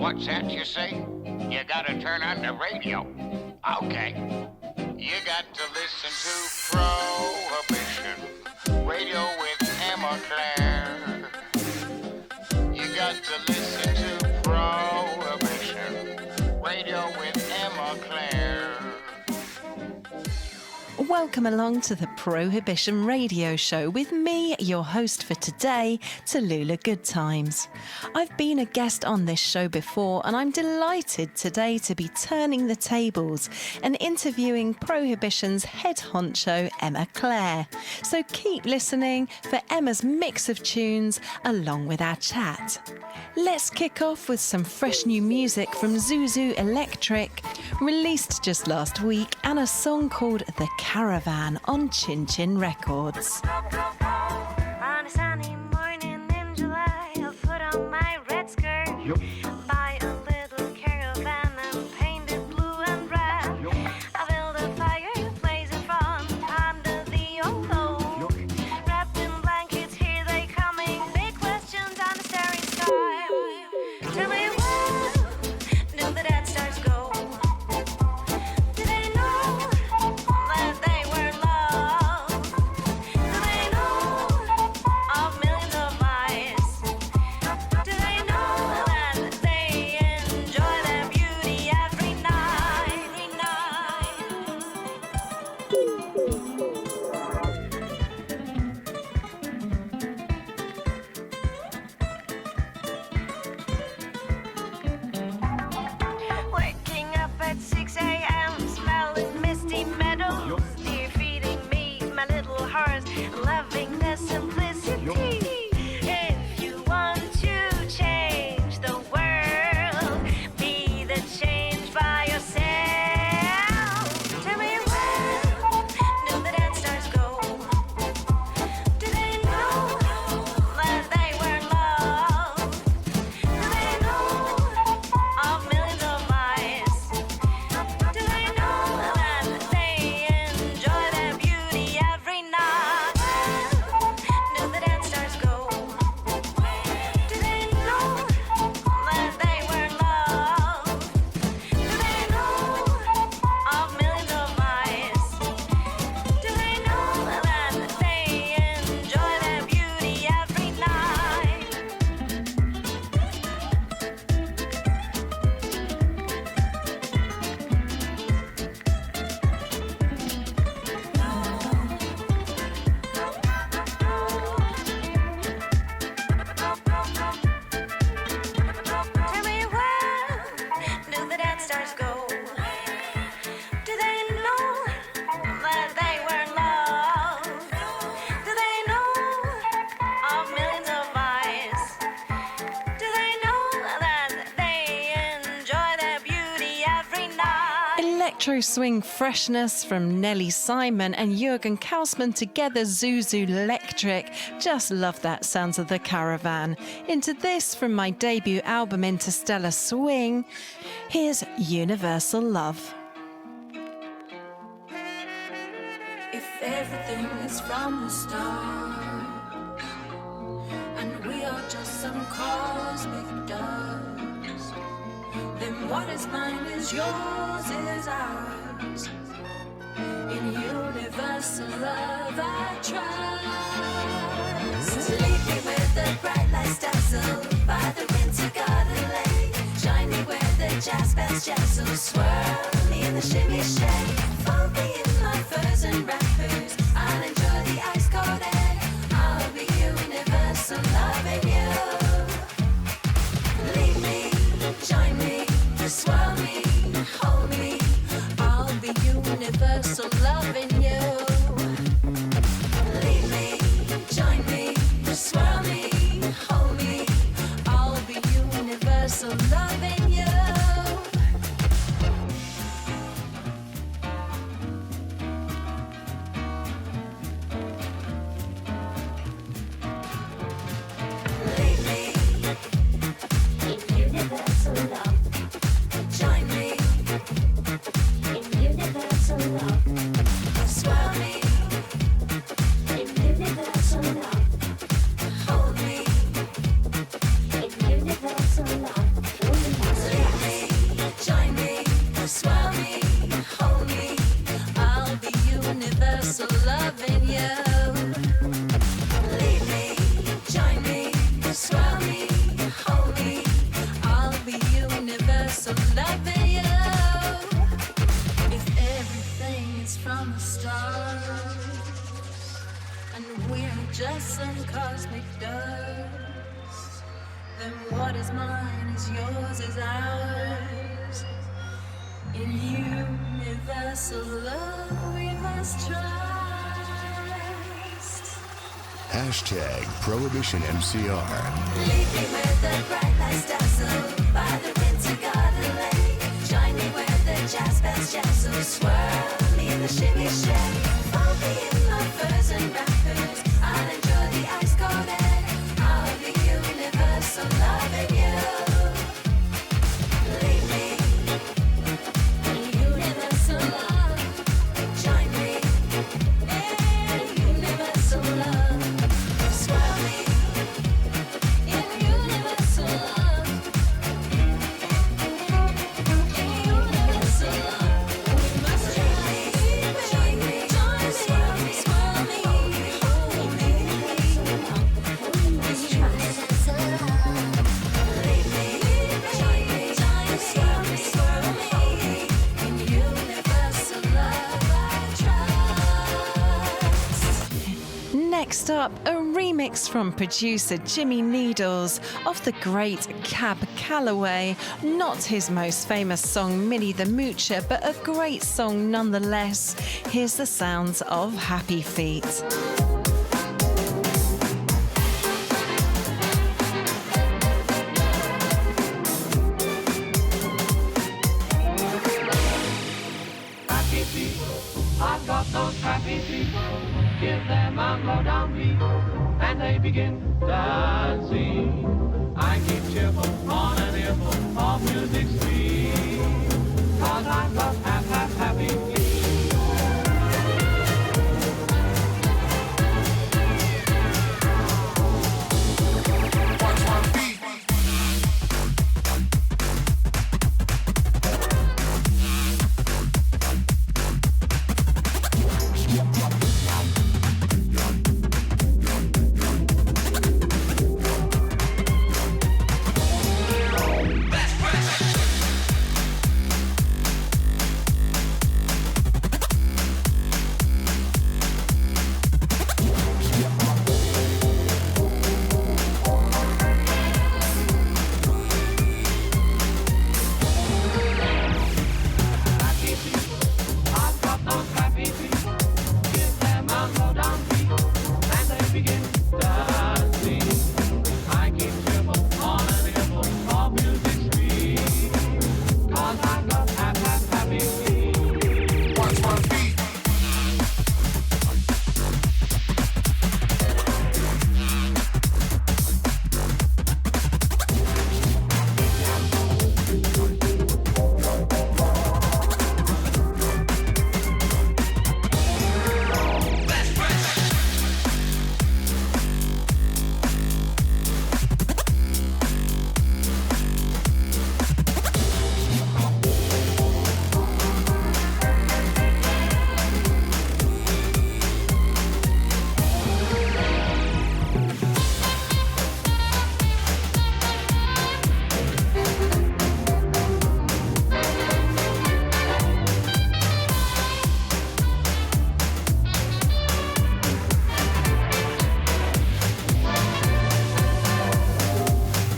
What's that you say? You gotta turn on the radio. Okay. You got to listen to Prohibition Radio with Emma Clair. You got to listen to Prohibition Radio with Emma Clair. Welcome along to the Prohibition Radio Show with me, your host for today, TALLULAH Good Times. I've been a guest on this show before and I'm delighted today to be turning the tables and interviewing Prohibition's head honcho, Emma Clair. So keep listening for Emma's mix of tunes along with our chat. Let's kick off with some fresh new music from Zuzu Electric, released just last week, and a song called The Caravan on Chin Chin Records. On a sunny morning in July, I'll put on my red skirt, buy a little caravan and paint it blue and red. I'll build a fireplace in front under the old oak, wrapped in blankets, here they coming, big questions on the starry sky. Tell me when do the dead stars go? Do they know that they were loved? Do they know of millions of eyes? Do they know that they enjoy their beauty every night? Waking up at 6 a.m., smelling misty meadows, deer feeding me, my little horse, loving the simplicity. If you want to change the world, be the change by yourself. Tell me when do the dead stars go? Do they know that they were loved? Do they know of millions of eyes? Do they know that they enjoy their beauty every night? Do the dead stars go? Do they know that they were loved? Do they know of millions of eyes? Do they know that they enjoy their beauty every night? Tell me when do the dead stars go? Do they know that they were loved? Do they know of millions of eyes? Do they know that they enjoy their beauty every night? Electro swing freshness from Nelly Simon and Jürgen Kausmann together, Zuzu Electric. Just love that sounds of The Caravan. Into this from my debut album Interstellar Swing, here's Universal Love. If everything is from the start, and we are just some cosmic dust, then what is mine is yours, is ours. In universal love I trust. Leave me where the bright lights dazzle, by the winter garden lake. Shine me where the jazz bands jazz, swirl me in the shimmy shake. Fold me in my furs and wrappers, I'll enjoy the ice cold air. I'll be universal loving you. Leave me, join me, swirl me, hold me. I'll be universal loving you. Leave me, join me, swirl me, hold me. I'll be universal loving you. Leave me in universal love. Join me in universal love. Swirl me in universal love. Hold me in universal love. loving you. If everything is from the stars, and we're just some cosmic dust, then what is mine is yours, is ours. In universal love we must trust. Hashtag Prohibition MCR. Lead me where the bright lights dazzle, by the winter garden lake. Join me where the jazz bands jazz, swirl me in the shimmy shake. Fold me in my furs and wrappers, I'll enjoy the ice cold air of the universal loving you. Lead me in universal love. Join me in universal love. Swirl me in universal love. In universal love. We must join me, swirl me, hold me. We must try universal love. Lead me, join me, swirl me. In universal love I trust. Next up, a remix from producer Jimmy Needles of the great Cab Calloway. Not his most famous song, Minnie the Moocher, but a great song nonetheless. Here's the sounds of Happy Feet. Happy feet, I've got those happy feet. Give them a low down beat, and they begin dancing. I keep cheerful on an earful of music sweet, 'cause I've got happy feet. Watch my feet. Happy feet, I've got those happy feet. Give them a low down beat, and they begin dancing. I keep cheerful on an earful of music sweet, 'cause I've got happy feet. Watch my feet.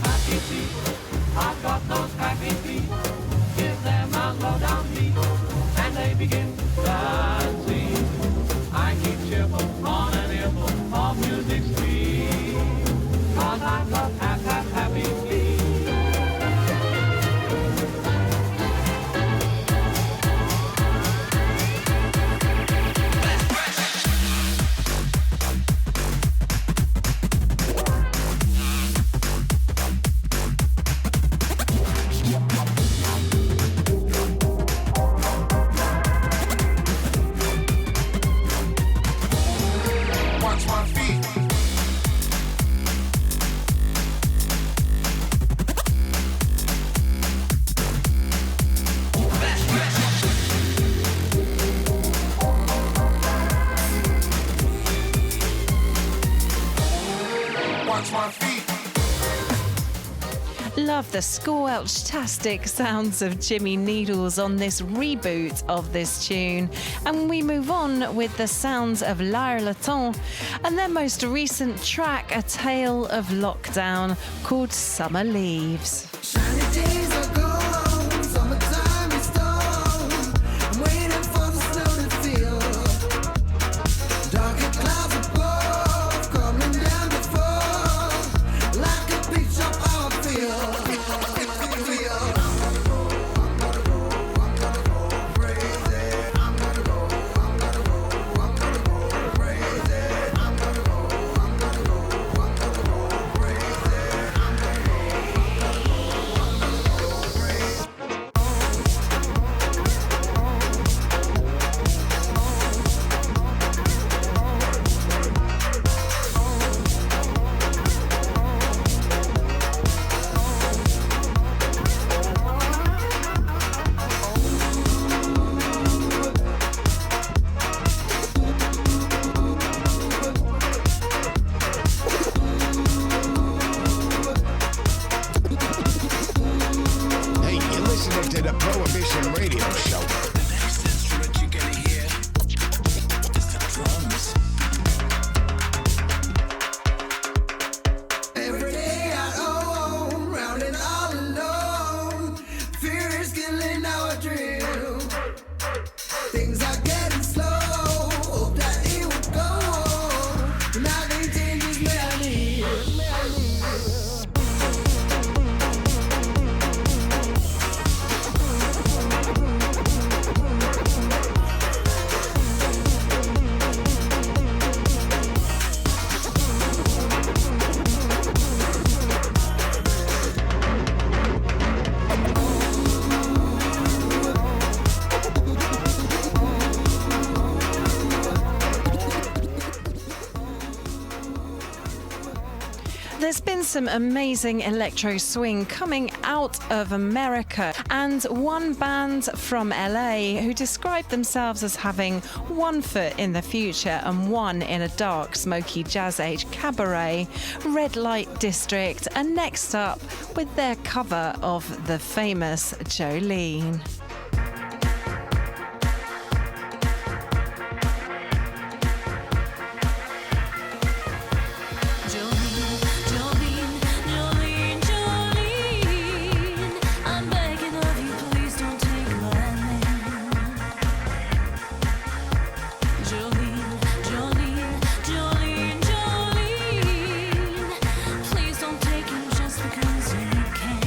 Happy feet, I've got those happy feet. Give them a low down beat, and they begin dancing. I keep cheerful on an earful of music sweet, 'cause I've got happy feet. love the squelch-tastic sounds of Jimmy Needles on this reboot of this tune. And we move on with the sounds of L'air Latent and their most recent track, A Tale of Lockdown, called Summer Leaves. Shiny days are gone, summertime is done. I'm waiting for the snow to feel. Darker clouds above, coming down to fall. Like a beach up our field. Hey, you're listening to the Prohibition Radio Show. Every day I own, rounding all alone. Fear is killing our dream. Things are getting slow. Hope that it will go. Nothing changes me, I need. There's been some amazing electro swing coming out of America, and one band from LA who described themselves as having one foot in the future and one in a dark, smoky jazz age cabaret, Red Light District, and next up with their cover of the famous Jolene. I'm begging of you, please don't take my name. Jolene, Jolene, Jolene, Jolene, please don't take him just because you can.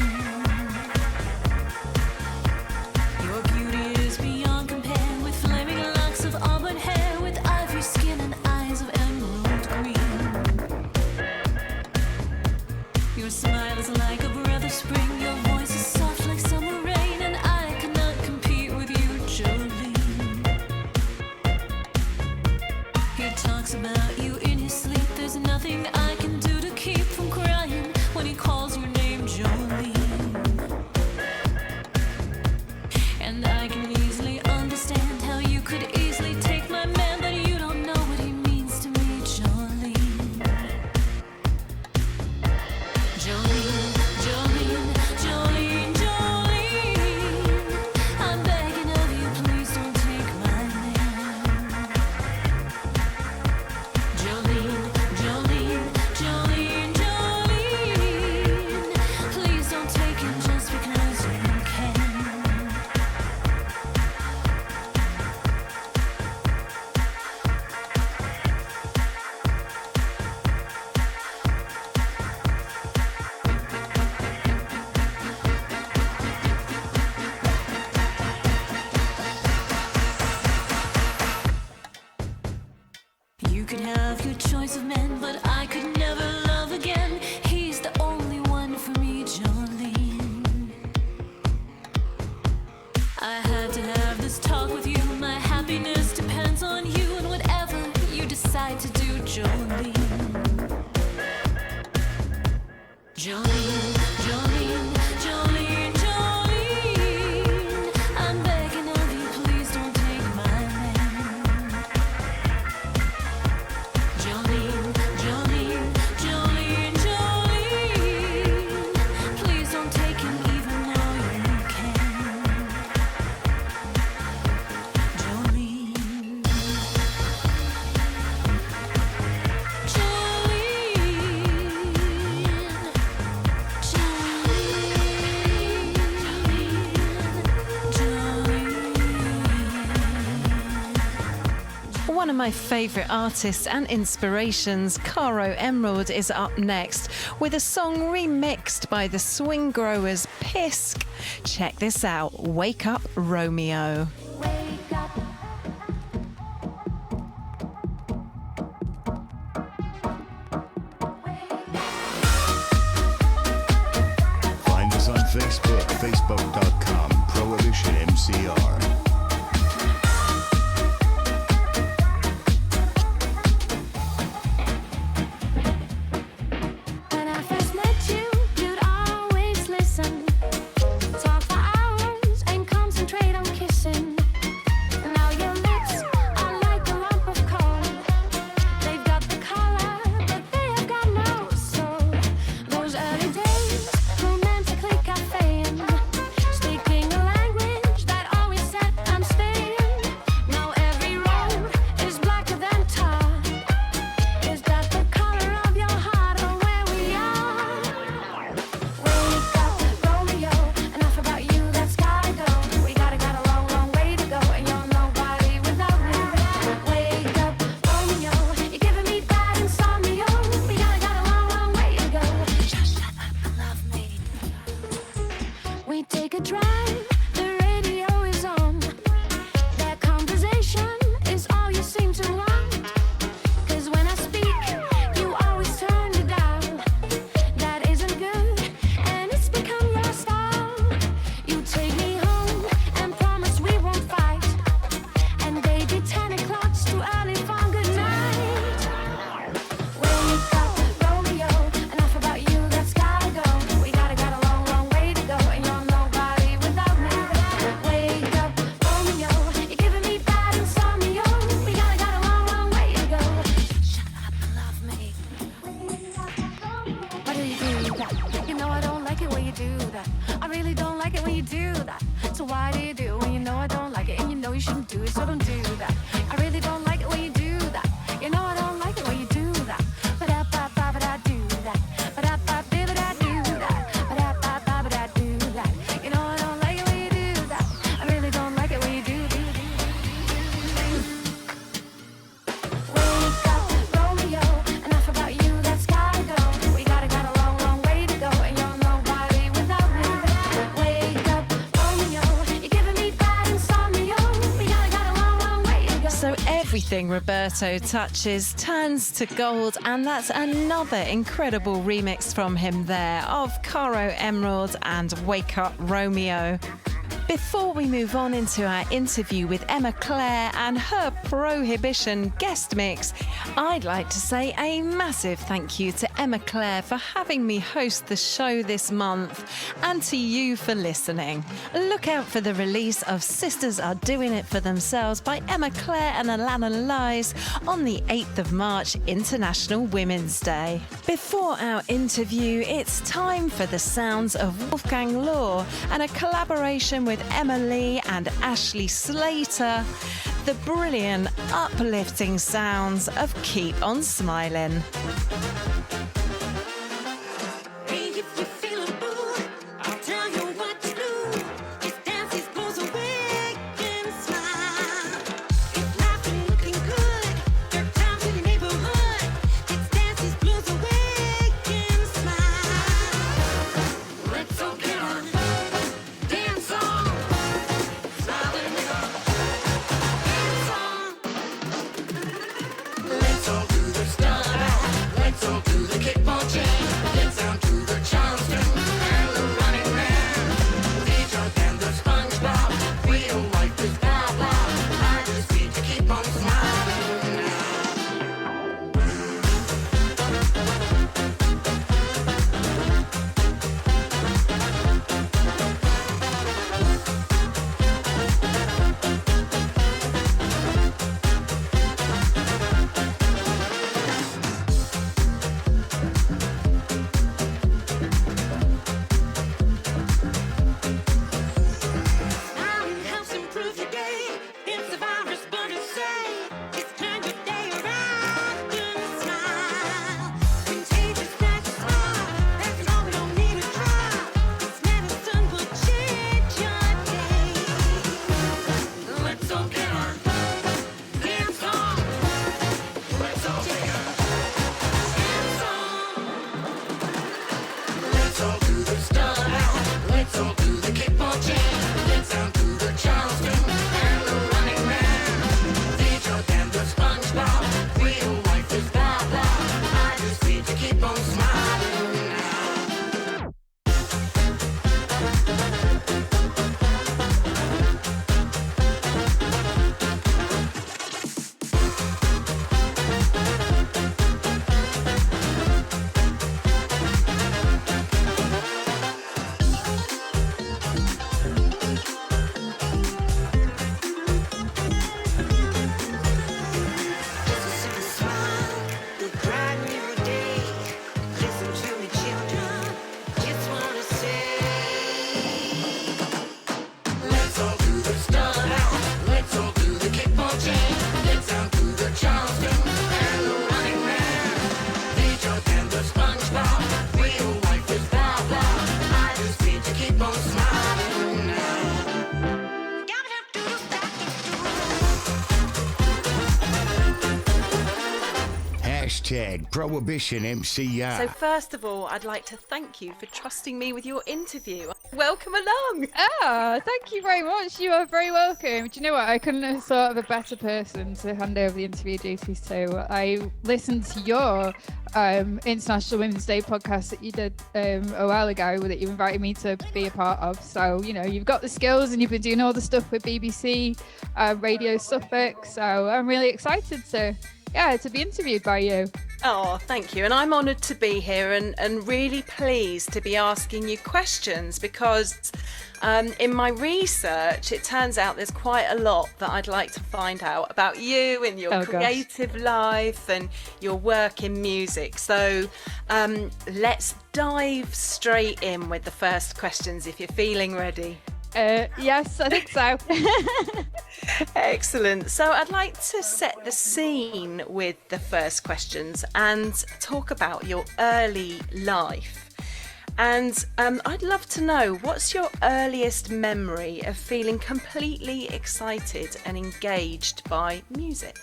my favourite artists and inspirations, Caro Emerald, is up next with a song remixed by the Swing Growers Pisk. Check this out, Wake Up Romeo. Wake up. Find us on Facebook, facebook.com, Prohibition MCR. When I first met you, you'd always listen. Talk for hours and concentrate on kissing. Now your lips are like a lump of coal. They've got the color, but they have got no soul. Those early days, romantically cafeing, speaking a language that always said I'm staying. Now every road is blacker than tar. Is that the color of your heart or where we are? Wake up, Romeo. Enough about you, that's gotta go. We got a long, long way to go, and you're nobody without me. Wake up, Romeo. You're giving me bad insomnia. We got a long, long way to go. Shut up and love me. We take a drive, the radio is on. That conversation is all you seem to want. 'Cause when I speak, you always turn it down. That isn't good, and it's become your style. You take me home and promise we won't fight. And baby, 10 o'clock's too early for good night. Wake up, Romeo. Enough about you, that's gotta go. We got a long, long way to go, and you're nobody without me. Wake up, Romeo. You're giving me bad insomnia. We got a long, long way to go. Shut up and love me. Why do you do that? You know I don't like it when you do that. I really don't like it when you do that. So why do you do it when you know I don't like it and you know you shouldn't do it? So don't do that. I really don't like it when you do that. You know I don't like it when you do that. Ba-da-ba-ba-ba-da do that. Ba-da-ba-ba-ba-da do that. Ba-da-ba-ba-ba-da do that. You know I don't like it when you do that. I really don't like it when you do. Wake up, Romeo. Enough about you, that's gotta go. We got a long, long way to go, and you're nobody without me. Wake up, Romeo. You're giving me bad insomnia. We got a long, long way to go. So everything Roberto touches turns to gold, and that's another incredible remix from him there of Caro Emerald and Wake Up Romeo. Before we move on into our interview with Emma Clair and her Prohibition guest mix, I'd like to say a massive thank you to Emma Clair for having me host the show this month, and to you for listening. Look out for the release of Sisters Are Doing It For Themselves by Emma Clair and Alana Lies on the 8th of March, International Women's Day. Before our interview, it's time for the sounds of Wolfgang Law and a collaboration with Emma Lee and Ashley Slater, the brilliant, uplifting sounds of Keep On Smiling. Hey, if you're feeling blue, I'll tell you what to do. If dancing pulls away, and smile. If life ain't looking good, third times in your neighborhood. It's dances blues away, and smile. Let's all get on, dance on, smiling with our dance on. Let's all do the stuff. Let's all do Hashtag Prohibition MCR. So first of all, I'd like to thank you for trusting me with your interview. Welcome along. Ah, thank you very much. You are very welcome. Do you know what? I couldn't have thought of a better person to hand over the interview duties to. I listened to your International Women's Day podcast that you did a while ago that you invited me to be a part of. So, you know, you've got the skills and you've been doing all the stuff with BBC Radio Suffolk. So I'm really excited to be interviewed by you. Oh, thank you. And I'm honoured to be here and really pleased to be asking you questions because in my research, it turns out there's quite a lot that I'd like to find out about you and your creative life and your work in music. So let's dive straight in with the first questions if you're feeling ready. Yes, I think so. Excellent. So I'd like to set the scene with the first questions and talk about your early life. And I'd love to know, what's your earliest memory of feeling completely excited and engaged by music?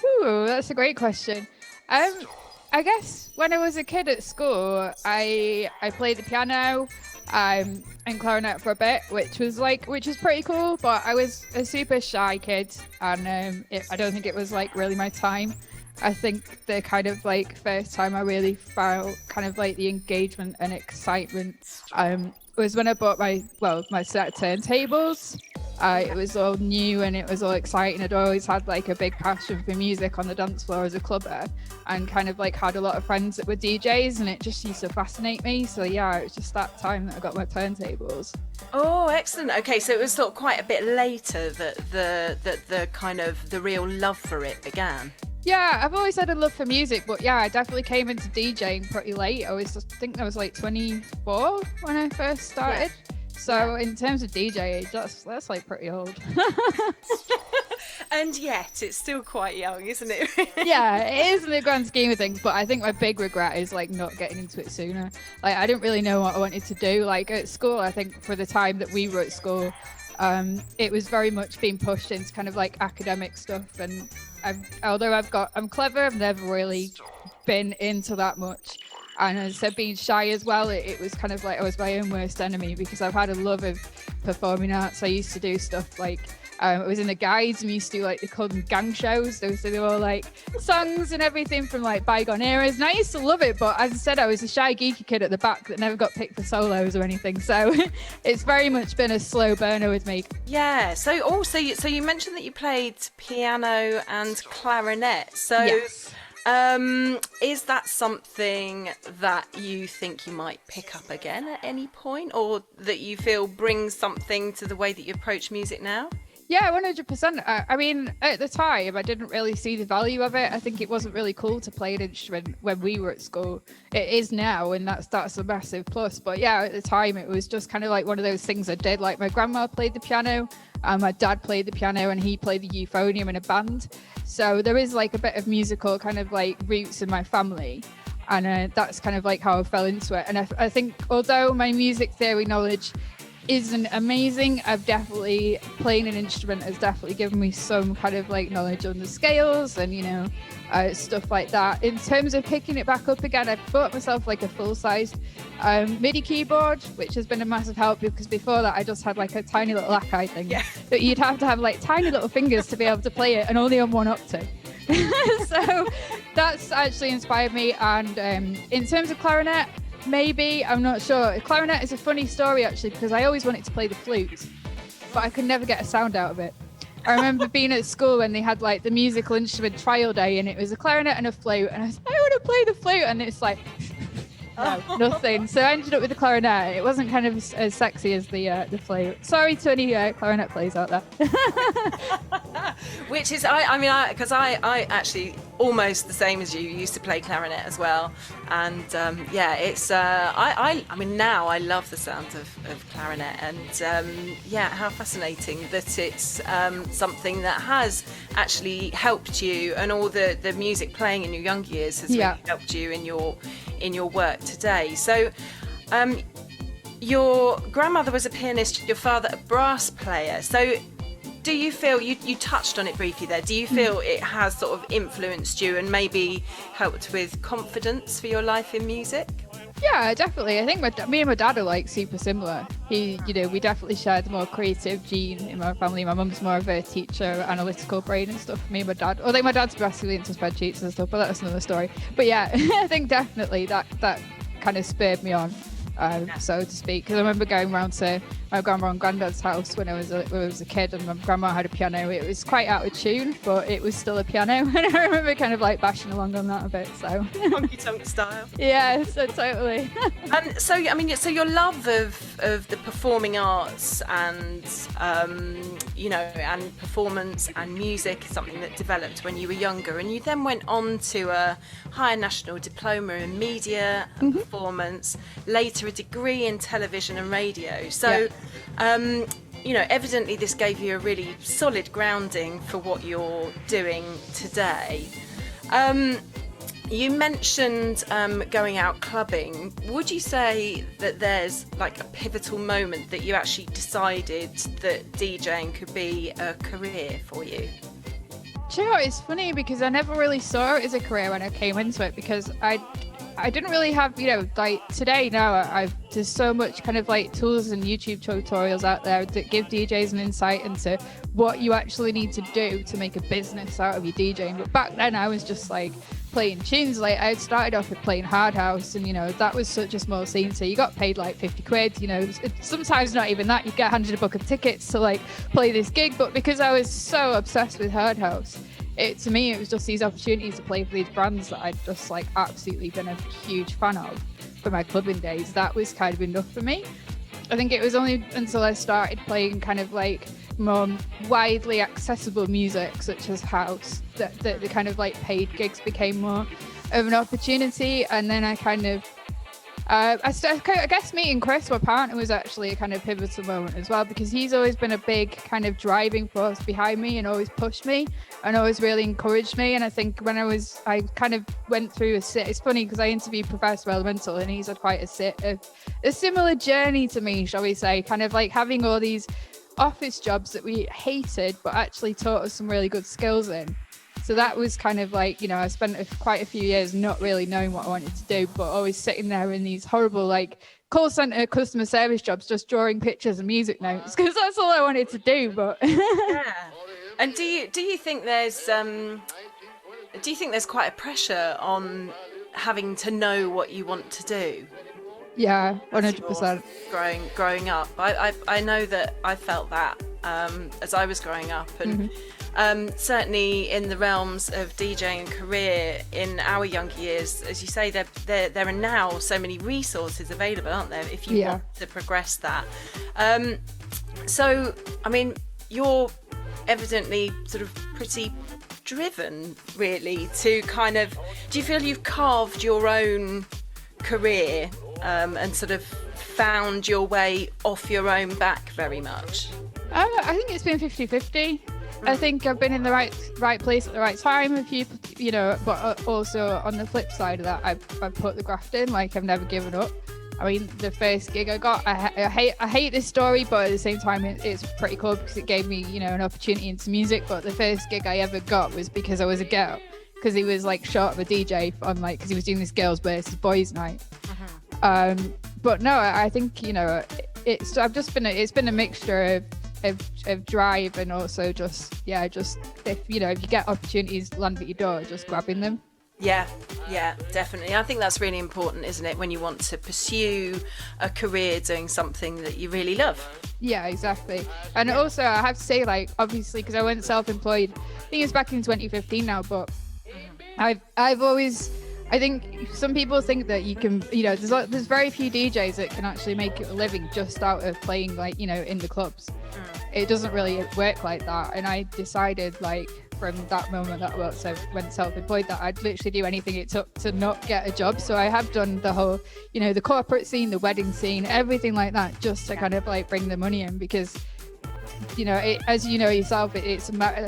Ooh, that's a great question. I guess when I was a kid at school, I played the piano and clarinet for a bit, which was pretty cool. But I was a super shy kid, and I don't think it was like really my time. I think the kind of like first time I really felt kind of like the engagement and excitement was when I bought my set of turntables. It was all new and it was all exciting. I'd always had like a big passion for music on the dance floor as a clubber, and kind of like had a lot of friends that were DJs, and it just used to fascinate me. So yeah, it was just that time that I got my turntables. Oh, excellent. Okay, so it was sort of quite a bit later that the kind of the real love for it began. Yeah, I've always had a love for music, but yeah, I definitely came into DJing pretty late. I think I was like 24 when I first started. Yeah. So in terms of DJ age, that's like pretty old. And yet it's still quite young, isn't it? Yeah, it is in the grand scheme of things, but I think my big regret is like not getting into it sooner. Like I didn't really know what I wanted to do. Like at school, I think for the time that we were at school, it was very much being pushed into kind of like academic stuff. And although I'm clever, I've never really been into that much. And as I said, being shy as well, it was kind of like I was my own worst enemy, because I've had a love of performing arts. I used to do stuff like I was in the Guides, and we used to do like, they called them gang shows. So they were all like songs and everything from like bygone eras, and I used to love it. But as I said, I was a shy geeky kid at the back that never got picked for solos or anything, so it's very much been a slow burner with me. Yeah, so you mentioned that you played piano and clarinet, so yes. Is that something that you think you might pick up again at any point, or that you feel brings something to the way that you approach music now? Yeah, 100%. I mean, at the time, I didn't really see the value of it. I think it wasn't really cool to play an instrument when we were at school. It is now, and that's a massive plus. But yeah, at the time, it was just kind of like one of those things I did. Like my grandma played the piano, and my dad played the piano, and he played the euphonium in a band. So there is like a bit of musical kind of like roots in my family. And that's kind of like how I fell into it. And I think although my music theory knowledge isn't amazing, I've definitely, playing an instrument has definitely given me some kind of like knowledge on the scales and, you know, stuff like that. In terms of picking it back up again, I bought myself like a full-sized MIDI keyboard, which has been a massive help, because before that I just had like a tiny little Akai thing that you'd have to have like tiny little fingers to be able to play it, and only on one octave. So that's actually inspired me. And in terms of clarinet, maybe, I'm not sure. Clarinet is a funny story actually, because I always wanted to play the flute, but I could never get a sound out of it. I remember being at school when they had like the musical instrument trial day, and it was a clarinet and a flute, and I was like, I want to play the flute, and it's like no, nothing. So I ended up with the clarinet. It wasn't kind of as sexy as the flute. Sorry to any clarinet players out there. Which is, because I actually almost the same as you used to play clarinet as well, and it's I mean now I love the sound of clarinet, and how fascinating that it's something that has actually helped you, and all the music playing in your younger years has really helped you in your work today. So your grandmother was a pianist, your father a brass player. So do you feel, you touched on it briefly there, do you feel it has sort of influenced you and maybe helped with confidence for your life in music? Yeah, definitely. I think me and my dad are like super similar. We definitely share the more creative gene in my family. My mum's more of a teacher, analytical brain and stuff. Me and my dad, although my dad's massively into spreadsheets and stuff, but that's another story. But yeah, I think definitely that kind of spurred me on, so to speak. Because I remember going round to my grandma and granddad's house when I was a kid, and my grandma had a piano. It was quite out of tune, but it was still a piano, and I remember kind of like bashing along on that a bit. So Honky tonk style. Yeah, so totally. And so, I mean, so your love of the performing arts and and performance and music is something that developed when you were younger, and you then went on to a higher national diploma in media and performance, later a degree in television and radio. So evidently this gave you a really solid grounding for what you're doing today. You mentioned going out clubbing. Would you say that there's like a pivotal moment that you actually decided that DJing could be a career for you? Do you know, it's funny because I never really saw it as a career when I came into it, because I didn't really have, like today now, there's so much kind of like tools and YouTube tutorials out there that give DJs an insight into what you actually need to do to make a business out of your DJing. But back then I was just like playing tunes. Like I started off with playing hard house, and that was such a small scene, so you got paid like 50 quid, sometimes not even that. You get handed a book of tickets to like play this gig. But because I was so obsessed with hard house, to me it was just these opportunities to play for these brands that I'd just like absolutely been a huge fan of for my clubbing days. That was kind of enough for me. I think it was only until I started playing kind of like more widely accessible music such as house that the kind of like paid gigs became more of an opportunity. And then I kind of I guess meeting Chris, my partner, was actually a kind of pivotal moment as well, because he's always been a big kind of driving force behind me and always pushed me and always really encouraged me. And I think when I kind of went through it's funny because I interviewed Professor Elemental, and he's had quite a similar journey to me, shall we say, kind of like having all these office jobs that we hated but actually taught us some really good skills in. So that was kind of like, I spent quite a few years not really knowing what I wanted to do, but always sitting there in these horrible like call center customer service jobs, just drawing pictures and music notes, because that's all I wanted to do. But yeah. And do you think there's quite a pressure on having to know what you want to do? Yeah, 100%. Growing up, I know that I felt that as I was growing up, and certainly in the realms of DJing and career in our younger years, as you say, there are now so many resources available, aren't there, if you want to progress that. So, I mean, you're evidently sort of pretty driven, really, to kind of, do you feel you've carved your own career and sort of found your way off your own back very much? I think it's been 50-50. I think I've been in the right place at the right time, but also on the flip side of that, I've put the graft in. Like, I've never given up. I mean, the first gig I got, I hate this story, but at the same time it's pretty cool because it gave me an opportunity into music. But the first gig I ever got was because I was a girl, because he was like short of a DJ on like, because he was doing this girls versus boys night. But no, I think it's been a mixture of drive and also just if you get opportunities land at your door, just grabbing them. Yeah, definitely. I think that's really important, isn't it, when you want to pursue a career doing something that you really love. Yeah, exactly. And also I have to say, like, obviously, because I went self-employed, I think it's back in 2015 now, but I've always, I think some people think that you can, there's very few DJs that can actually make it a living just out of playing, like, in the clubs. It doesn't really work like that. And I decided, like, from that moment that I went self-employed, that I'd literally do anything it took to not get a job. So I have done the whole, the corporate scene, the wedding scene, everything like that, just to kind of like bring the money in, because as you know yourself,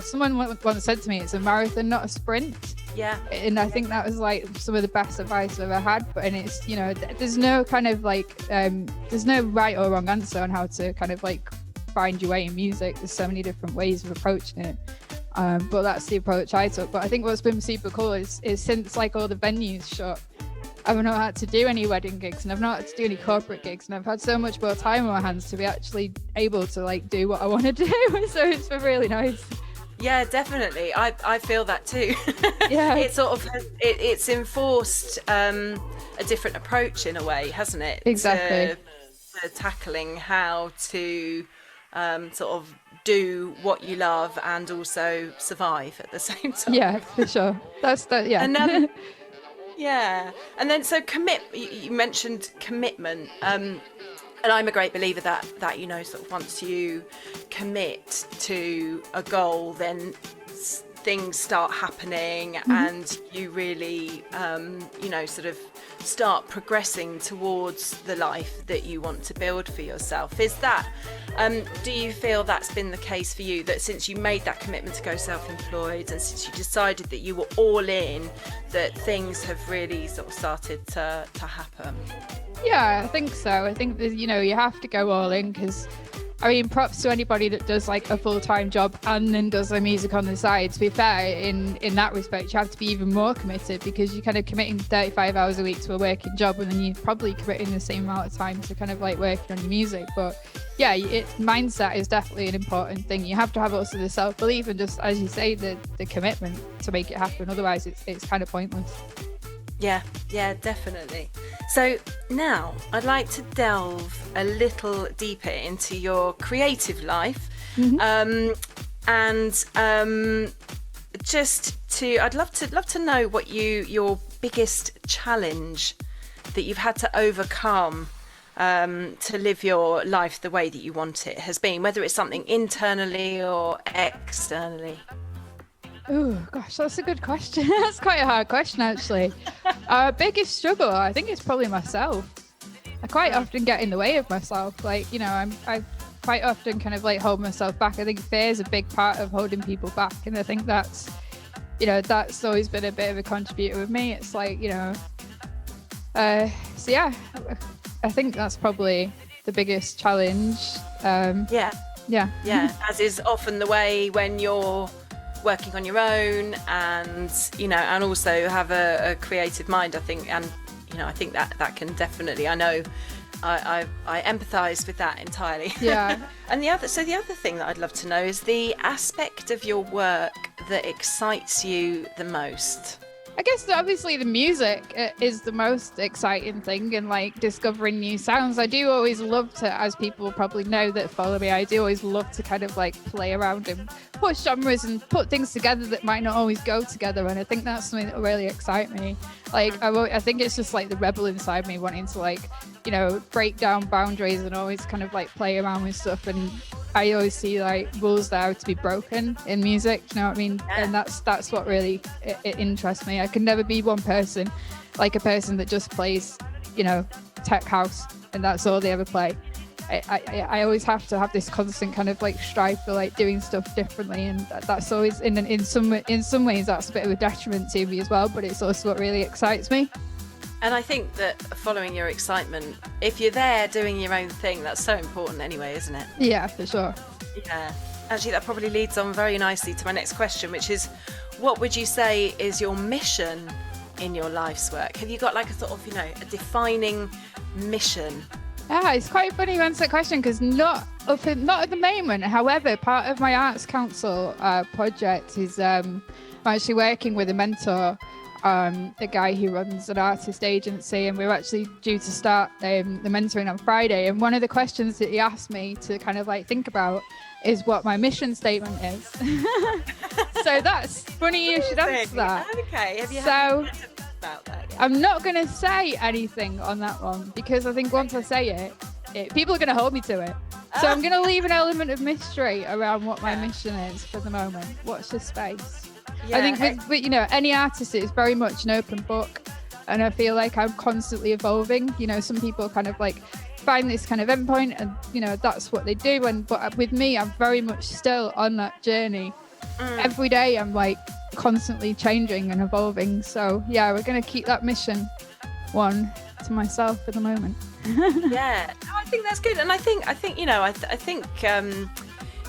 someone once said to me, it's a marathon, not a sprint. Yeah. And I think that was like some of the best advice I've ever had. But and it's, you know, there's no kind of like there's no right or wrong answer on how to kind of like find your way in music. There's so many different ways of approaching it. But that's the approach I took. But I think what's been super cool is since like all the venues shut, I've not had to do any wedding gigs, and I've not had to do any corporate gigs, and I've had so much more time on my hands to be actually able to like do what I want to do. So it's been really nice. Yeah, definitely. I feel that too. Yeah. It sort of it's enforced a different approach in a way, hasn't it? Exactly. To tackling how to sort of do what you love and also survive at the same time. Yeah, for sure. That's that. Yeah. And yeah, and then so you mentioned commitment, and I'm a great believer that you know, sort of once you commit to a goal, then things start happening, and you really you know, sort of start progressing towards the life that you want to build for yourself. Is that do you feel that's been the case for you, that since you made that commitment to go self-employed and since you decided that you were all in, that things have really sort of started to happen? Yeah, I think so. I think that, you know, you have to go all in, because I mean, props to anybody that does like a full-time job and then does their music on the side. To be fair, in that respect, you have to be even more committed, because you're kind of committing 35 hours a week to a working job, and then you're probably committing the same amount of time to kind of like working on your music. But yeah, mindset is definitely an important thing. You have to have also the self-belief and, just as you say, the commitment to make it happen. Otherwise, it's kind of pointless. Yeah, definitely. So now I'd like to delve a little deeper into your creative life, and I'd love to know what your biggest challenge that you've had to overcome to live your life the way that you want it has been, whether it's something internally or externally. Oh gosh, that's a good question. That's quite a hard question, actually. Biggest struggle, I think it's probably myself. I quite often get in the way of myself. Like, you know, I quite often kind of like hold myself back. I think fear is a big part of holding people back, and I think that's, you know, that's always been a bit of a contributor with me. It's like, you know, so yeah, I think that's probably the biggest challenge. Yeah, as is often the way when you're working on your own, and you know, and also have a creative mind, I think, and you know, I think that can definitely, I know I empathize with that entirely. Yeah. And the other thing that I'd love to know is the aspect of your work that excites you the most. I guess obviously the music is the most exciting thing, and like discovering new sounds. I do always love to, as people probably know that follow me, I do always love to kind of like play around and put genres and put things together that might not always go together. And I think that's something that will really excite me. Like I think it's just like the rebel inside me wanting to, like, you know, break down boundaries and always kind of like play around with stuff. And I always see like rules there to be broken in music, you know what I mean? Yeah. And that's what really it interests me. I can never be one person, like a person that just plays, you know, tech house and that's all they ever play. I always have to have this constant kind of like strive for like doing stuff differently, and that's always in some ways that's a bit of a detriment to me as well, but it's also what really excites me. And I think that following your excitement, if you're there doing your own thing, that's so important anyway, isn't it? Yeah, for sure. Yeah. Actually, that probably leads on very nicely to my next question, which is, what would you say is your mission in your life's work? Have you got like a sort of, you know, a defining mission? Yeah, it's quite funny you answer that question, because not at the moment. However, part of my Arts Council project is I'm actually working with a mentor, a guy who runs an artist agency, and we're actually due to start the mentoring on Friday. And one of the questions that he asked me to kind of like think about is what my mission statement is. So that's funny you should answer that. Okay, have you about that? Yeah. I'm not going to say anything on that one, because I think once I say it people are going to hold me to it. So I'm going to leave an element of mystery around what my mission is for the moment. Watch this space. Yeah. I think with you know, any artist, it's very much an open book, and I feel like I'm constantly evolving. You know, some people kind of like find this kind of endpoint, and you know, that's what they do. But with me, I'm very much still on that journey. Every day I'm like constantly changing and evolving. So yeah, we're going to keep that mission one to myself for the moment. Yeah, no, I think that's good, and I think you know, I think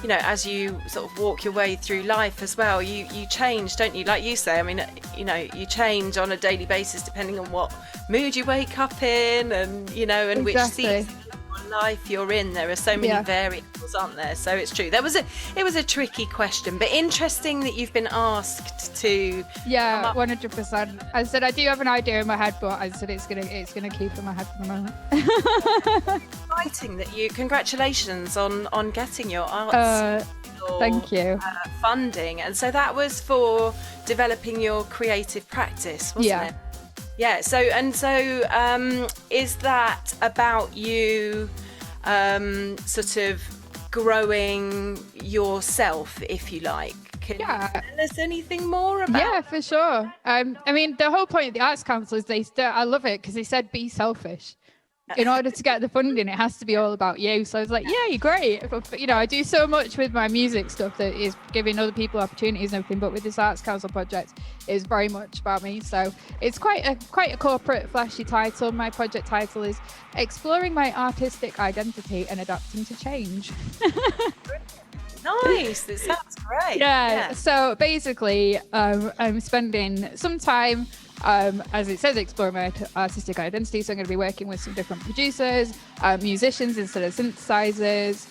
you know, as you sort of walk your way through life as well, you change, don't you? Like you say, I mean, you know, you change on a daily basis depending on what mood you wake up in, and you know, and which season of life you're in. There are so many variables, aren't there? So it's true. It was a tricky question, but interesting that you've been asked to. Yeah, 100%. I said I do have an idea in my head, but I said it's gonna keep in my head for the moment. Exciting that you. Congratulations on getting your arts. Thank you. Funding, and so that was for developing your creative practice, wasn't it? Yeah. So is that about you sort of growing yourself, if you like? Can you tell us anything more about? Yeah, for sure. I mean, the whole point of the Arts Council is I love it because they said be selfish. In order to get the funding, it has to be all about you. So I was like, yeah, you're great. But, you know, I do so much with my music stuff that is giving other people opportunities and everything. But with this Arts Council project, it's very much about me. So it's quite a corporate, flashy title. My project title is Exploring My Artistic Identity and Adapting to Change. Nice. It sounds great. Yeah. So basically, I'm spending some time, as it says, exploring my artistic identity. So I'm going to be working with some different producers, musicians instead of synthesizers.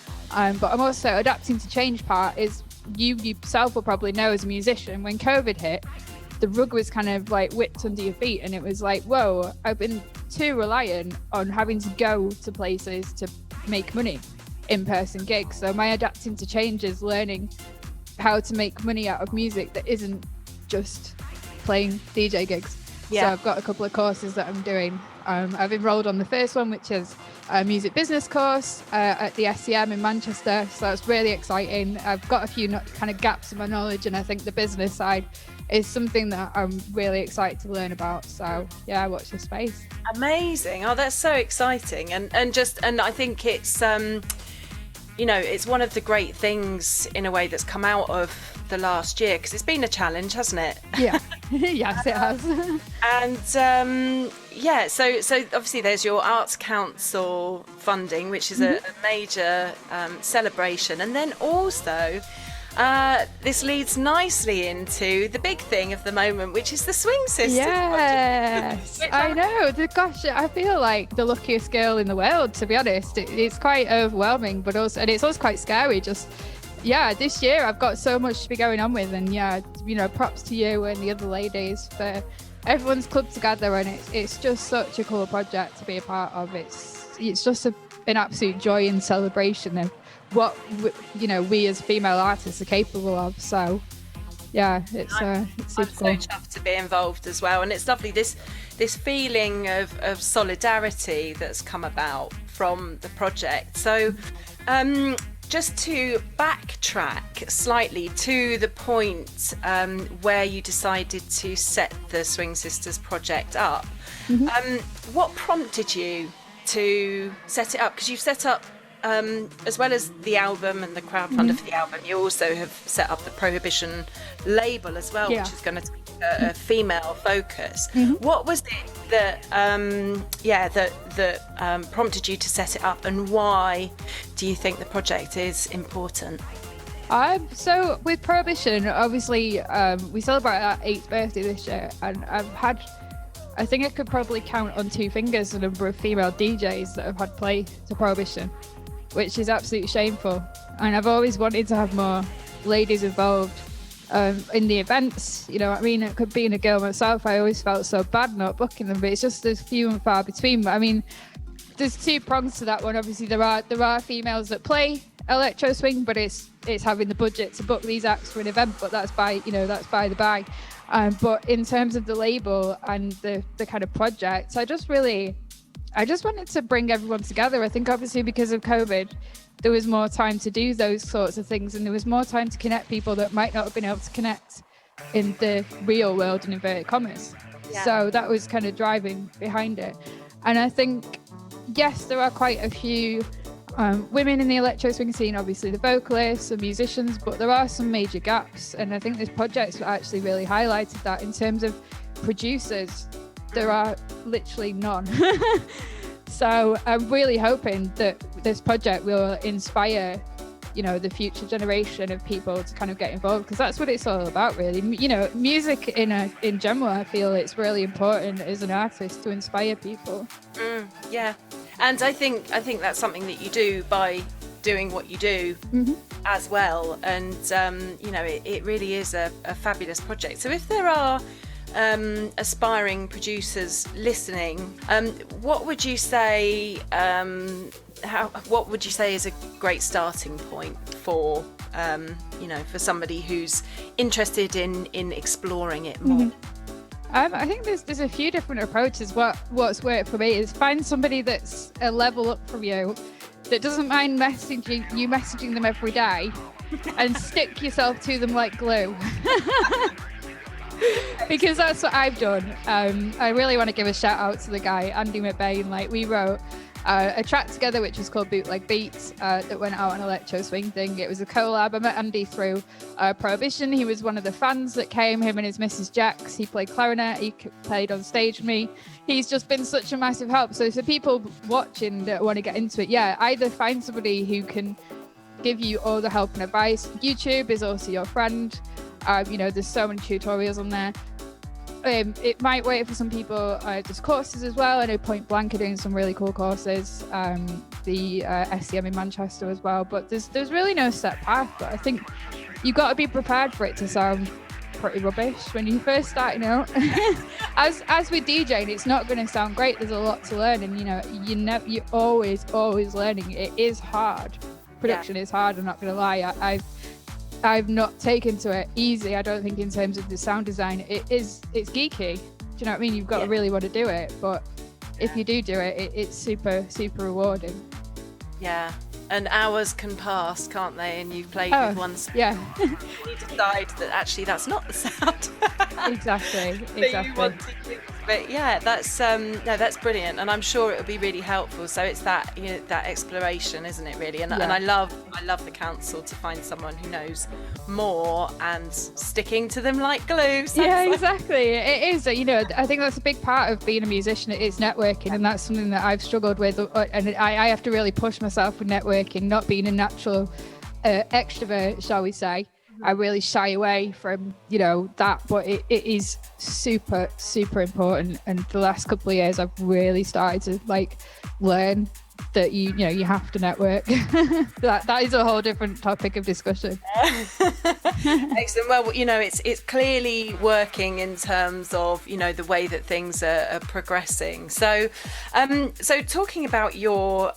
But I'm also adapting to change part is you yourself will probably know as a musician, when COVID hit, the rug was kind of like whipped under your feet, and it was like, whoa, I've been too reliant on having to go to places to make money, in-person gigs. So my adapting to change is learning how to make money out of music that isn't just playing DJ gigs. So I've got a couple of courses that I'm doing. I've enrolled on the first one, which is a music business course at the SEM in Manchester. So it's really exciting. I've got a few kind of gaps in my knowledge, and I think the business side is something that I'm really excited to learn about. So yeah, watch this space. Amazing. Oh, that's so exciting. And I think it's you know, it's one of the great things in a way that's come out of the last year, because it's been a challenge, hasn't it? Yeah. Yes, it has. And so obviously there's your Arts Council funding, which is a major celebration, and then also this leads nicely into the big thing of the moment, which is the Swing Sisters. Yes, I know. Gosh, I feel like the luckiest girl in the world, to be honest. It's quite overwhelming, but also, and it's also quite scary. Just, yeah, this year I've got so much to be going on with, and yeah, you know, props to you and the other ladies for everyone's club together, and it's just such a cool project to be a part of. It's just an absolute joy and celebration of what you know we as female artists are capable of. So yeah, it's super I'm cool. so chuffed to be involved as well, and it's lovely this feeling of solidarity that's come about from the project. So just to backtrack slightly to the point where you decided to set the Swing Sisters project up, what prompted you to set it up? Because you've set up as well as the album and the crowdfunder for the album, you also have set up the Prohibition label as well, which is going to take a female focus. What was it that prompted you to set it up, and why do you think the project is important? So with Prohibition, obviously we celebrate our 8th birthday this year, and I think I could probably count on 2 fingers the number of female DJs that have had play to Prohibition, which is absolutely shameful. And I've always wanted to have more ladies involved in the events. You know what I mean? It could be a girl myself. I always felt so bad not booking them, but it's just there's few and far between. But I mean, there's 2 prongs to that one. Obviously, there are females that play electro swing, but it's having the budget to book these acts for an event. But that's by the by. But in terms of the label and the kind of project, I just wanted to bring everyone together. I think obviously because of COVID, there was more time to do those sorts of things, and there was more time to connect people that might not have been able to connect in the real world, in inverted commas. Yeah. So that was kind of driving behind it. And I think, yes, there are quite a few women in the electro swing scene, obviously the vocalists and musicians, but there are some major gaps. And I think this project actually really highlighted that in terms of producers. There are literally none. So I'm really hoping that this project will inspire, you know, the future generation of people to kind of get involved, because that's what it's all about, really. You know, music in general, I feel it's really important as an artist to inspire people. Yeah, and I think that's something that you do by doing what you do as well. And you know, it really is a fabulous project. So if there are aspiring producers listening, what would you say? What would you say is a great starting point for you know, for somebody who's interested in exploring it more? I think there's a few different approaches. What's worked for me is find somebody that's a level up from you, that doesn't mind messaging them every day, and stick yourself to them like glue. Because that's what I've done. I really want to give a shout out to the guy Andy McBain. Like, we wrote a track together which was called Bootleg Beats, that went out on Electro Swing thing. It was a collab. I met Andy through Prohibition. He was one of the fans that came, him and his Mrs. Jax. He played clarinet, he played on stage with me. He's just been such a massive help. So for people watching that want to get into it, yeah, either find somebody who can give you all the help and advice. YouTube is also your friend. You know, there's so many tutorials on there. It might wait for some people, there's courses as well. I know Point Blank are doing some really cool courses, the SEM in Manchester as well, but there's really no set path. But I think you've got to be prepared for it to sound pretty rubbish when you first starting out. as with DJing, it's not going to sound great. There's a lot to learn, and you know, you're always learning. It is hard. Production is hard, I'm not going to lie. I've not taken to it easy, I don't think, in terms of the sound design. It's geeky. Do you know what I mean? You've got to really want to do it, but if you do it, it's super rewarding. Yeah, and hours can pass, can't they? And you've played with one speaker. Yeah. You decide that actually that's not the sound. Exactly. that you want to use. But yeah, that's brilliant, and I'm sure it'll be really helpful. So it's that, you know, that exploration, isn't it, really? And I love the counsel to find someone who knows more and sticking to them like glue. Yeah, exactly. It is. You know, I think that's a big part of being a musician. It is networking, and that's something that I've struggled with. And I have to really push myself with networking, not being a natural extrovert, shall we say. I really shy away from, you know, that, but it is super important. And the last couple of years, I've really started to like learn that you know you have to network. that is a whole different topic of discussion. Excellent. Well, you know, it's clearly working in terms of, you know, the way that things are progressing. So talking about your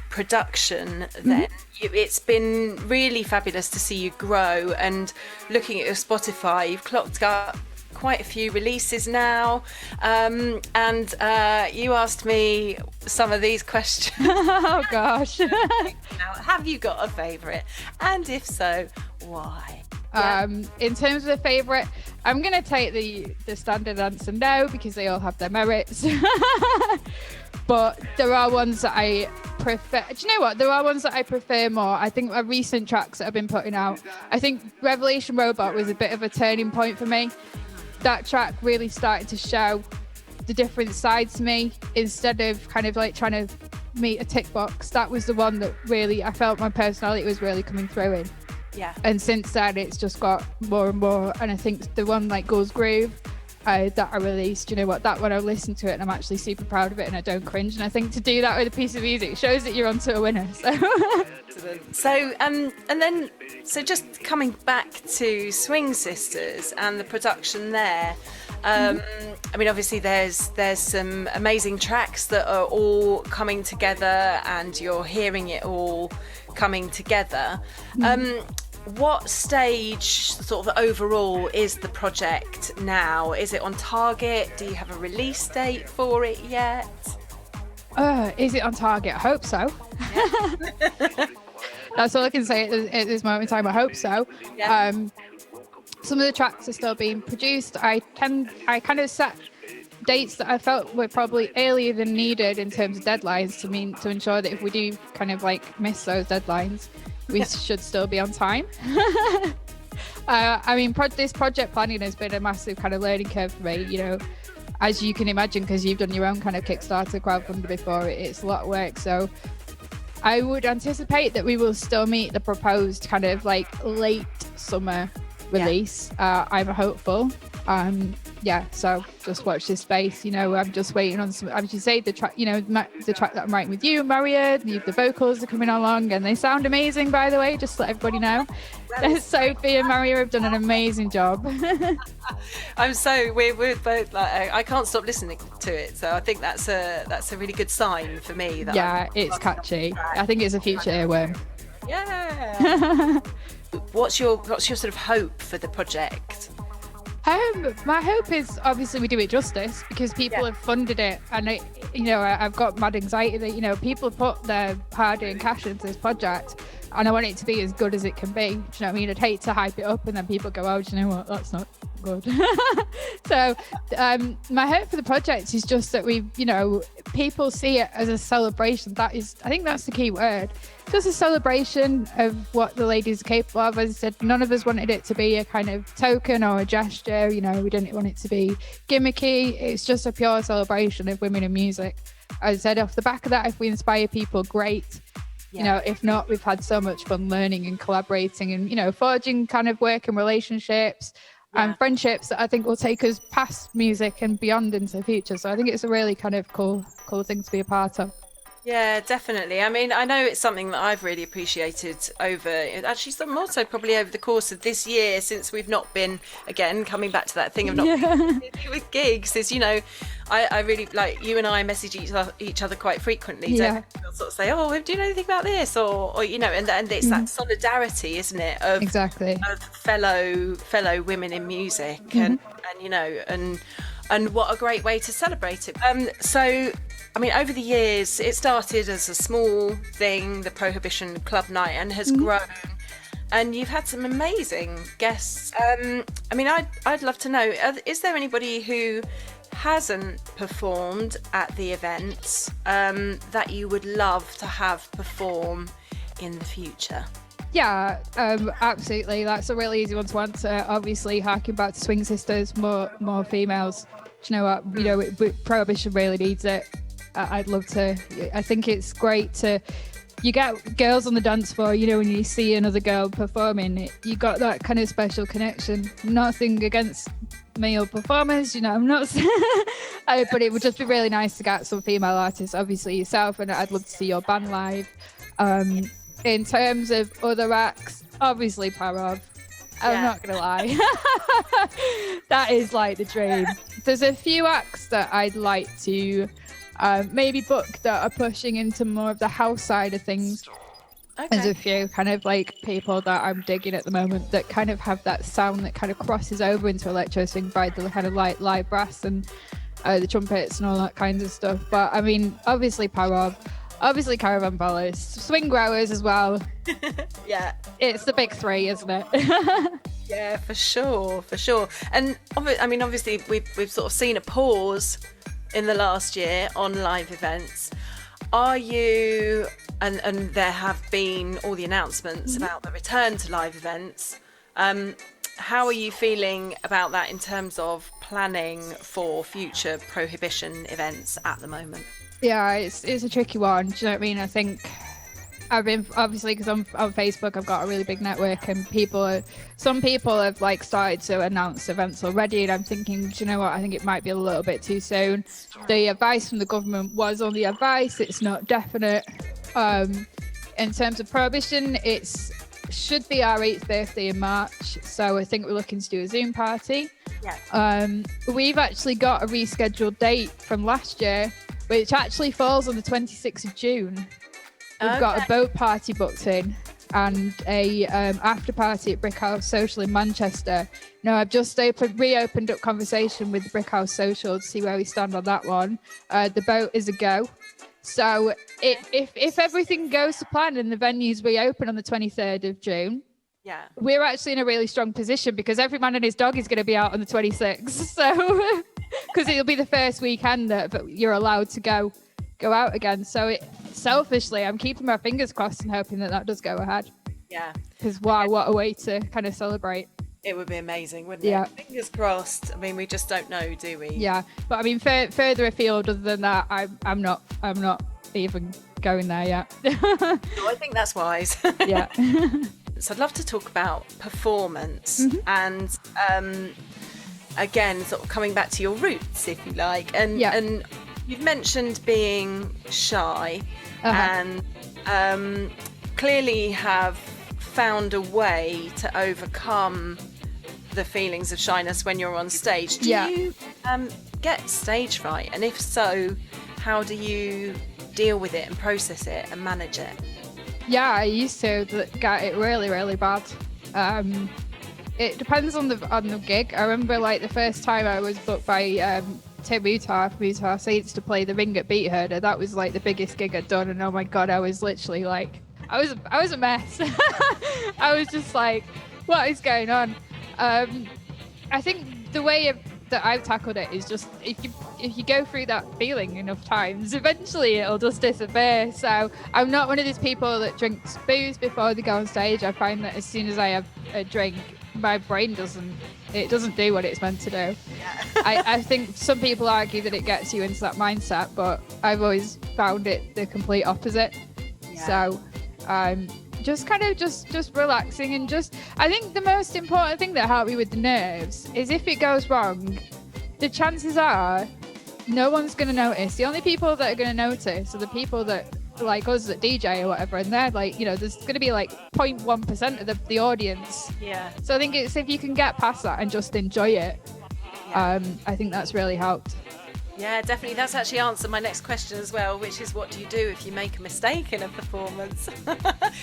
production then, it's been really fabulous to see you grow, and looking at your Spotify, you've clocked up quite a few releases now, and you asked me some of these questions. Oh gosh. Now, have you got a favourite, and if so, why? In terms of a favourite, I'm going to take the standard answer no, because they all have their merits. But there are ones that I prefer. Do you know what? There are ones that I prefer more. I think my recent tracks that I've been putting out, I think Revelation Robot was a bit of a turning point for me. That track really started to show the different sides to me, instead of kind of like trying to meet a tick box. That was the one that really, I felt my personality was really coming through in. Yeah. And since then, it's just got more and more. And I think the one like Goes Groove that I released, you know what, that one I listened to it and I'm actually super proud of it, and I don't cringe. And I think to do that with a piece of music shows that you're onto a winner. So just coming back to Swing Sisters and the production there, I mean, obviously there's some amazing tracks that are all coming together, and you're hearing it all coming together. What stage, sort of overall, is the project now? Is it on target? Do you have a release date for it yet? Is it on target? I hope so. Yeah. That's all I can say at this moment in time. I hope so. Yeah. Some of the tracks are still being produced. I kind of sat dates that I felt were probably earlier than needed in terms of deadlines to ensure that if we do kind of like miss those deadlines, we should still be on time. I mean, this project planning has been a massive kind of learning curve for me, you know, as you can imagine, because you've done your own kind of Kickstarter crowdfunder before. It's a lot of work. So I would anticipate that we will still meet the proposed kind of like late summer release. I'm hopeful. So just watch this space. You know, I'm just waiting on some, as you say, the track, you know, the track that I'm writing with you, Maria, the vocals are coming along and they sound amazing, by the way, just to let everybody know. Sophie and Maria have done an amazing job. We're both like, I can't stop listening to it. So I think that's a really good sign for me. It's catchy. I think it's a future earworm. Yeah. What's your sort of hope for the project? My hope is obviously we do it justice, because people have funded it, and I've got mad anxiety that, you know, people put their hard-earned cash into this project, and I want it to be as good as it can be. Do you know what I mean? I'd hate to hype it up and then people go, oh, do you know what? That's not good. So my hope for the project is just that people see it as a celebration. I think that's the key word. Just a celebration of what the ladies are capable of. As I said, none of us wanted it to be a kind of token or a gesture. You know, we didn't want it to be gimmicky. It's just a pure celebration of women in music. As I said, off the back of that, if we inspire people, great. You know, if not, we've had so much fun learning and collaborating and, you know, forging kind of working relationships and friendships that I think will take us past music and beyond into the future. So I think it's a really kind of cool thing to be a part of. Yeah, definitely. I mean, I know it's something that I've really appreciated more so probably over the course of this year, since we've not been, again, coming back to that thing of not being with gigs, is, you know, I really, like, you and I message each other quite frequently. Don't we'll sort of say, oh, do you know anything about this? Or you know, and it's that solidarity, isn't it? Of fellow women in music, and you know, and what a great way to celebrate it. So, I mean, over the years, it started as a small thing, the Prohibition Club Night, and has grown. And you've had some amazing guests. I mean, I'd love to know, is there anybody who hasn't performed at the events that you would love to have perform in the future? Yeah, absolutely. That's a really easy one to answer. Obviously, harking back to Swing Sisters, more females. Do you know what? You know, Prohibition really needs it. I'd love to. I think it's great to. You get girls on the dance floor, you know, when you see another girl performing, you got that kind of special connection. Nothing against male performers, you know, I'm not but it would just be really nice to get some female artists, obviously yourself, and I'd love to see your band live. In terms of other acts, obviously Parov. I'm not gonna lie. That is like the dream. There's a few acts that I'd like to maybe book that are pushing into more of the house side of things. Okay. There's a few kind of like people that I'm digging at the moment that kind of have that sound that kind of crosses over into electro swing by the kind of like live brass and the trumpets and all that kind of stuff. But I mean, obviously Parov, obviously Caravan Palace, Swing Growers as well. Yeah, it's the big three, isn't it? Yeah, for sure. And I mean, obviously we've sort of seen a pause in the last year on live events. Are you, and there have been all the announcements about the return to live events, how are you feeling about that in terms of planning for future Prohibition events at the moment? Yeah, it's a tricky one. Do you know what I mean? I think I've been, obviously, because on Facebook I've got a really big network, and some people have like started to announce events already, and I'm thinking, do you know what, I think it might be a little bit too soon. The advice from the government was only advice, it's not definite. In terms of Prohibition, should be our 8th birthday in March, so I think we're looking to do a Zoom party. We've actually got a rescheduled date from last year, which actually falls on the 26th of June. We've got a boat party booked in and a after party at Brick House Social in Manchester. Now, I've just reopened up conversation with the Brick House Social to see where we stand on that one. The boat is a go. So if everything goes to plan and the venues reopen on the 23rd of June, we're actually in a really strong position, because every man and his dog is going to be out on the 26th. So because it'll be the first weekend that you're allowed to go out again. So selfishly, I'm keeping my fingers crossed and hoping that does go ahead. Yeah. Because wow, what a way to kind of celebrate. It would be amazing, wouldn't Yeah. it? Fingers crossed. I mean, we just don't know, do we? Yeah, but I mean, further afield other than that, I'm not even going there yet. Oh, I think that's wise. Yeah. So I'd love to talk about performance and again, sort of coming back to your roots, if you like. And you've mentioned being shy and clearly have found a way to overcome the feelings of shyness when you're on stage. Do you get stage fright? And if so, how do you deal with it and process it and manage it? Yeah, I used to get it really, really bad. It depends on the gig. I remember like the first time I was booked by Tim Mutar Saints to play the Ring at Beat Herder. That was like the biggest gig I'd done, and oh my god, I was literally like, I was a mess. I was just like, what is going on? I think the way that I've tackled it is just if you go through that feeling enough times, eventually it'll just disappear. So I'm not one of these people that drinks booze before they go on stage. I find that as soon as I have a drink, my brain doesn't do what it's meant to do. Yeah. I think some people argue that it gets you into that mindset, but I've always found it the complete opposite. Yeah. So just kind of just relaxing and I think the most important thing that helped me with the nerves is if it goes wrong, the chances are no one's going to notice. The only people that are going to notice are the people that like us that DJ or whatever, and they're like, there's going to be like 0.1% of the audience. Yeah. So I think it's if you can get past that and just enjoy it, I think that's really helped. Yeah, definitely. That's actually answered my next question as well, which is what do you do if you make a mistake in a performance?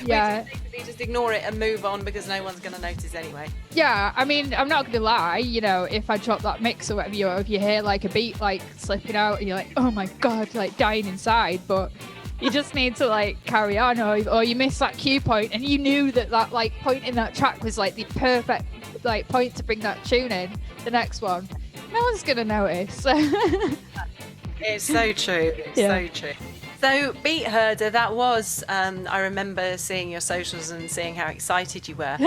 Yeah. We just ignore it and move on because no one's going to notice anyway. Yeah, I mean, I'm not going to lie, if I drop that mix or whatever, or if you hear like a beat like slipping out and you're like, oh my God, like dying inside, but you just need to like carry on, or you miss that cue point and you knew that like point in that track was like the perfect like point to bring that tune in, the next one. No one's going to notice. It's so true. It's so true. So Beat Herder, that was, I remember seeing your socials and seeing how excited you were.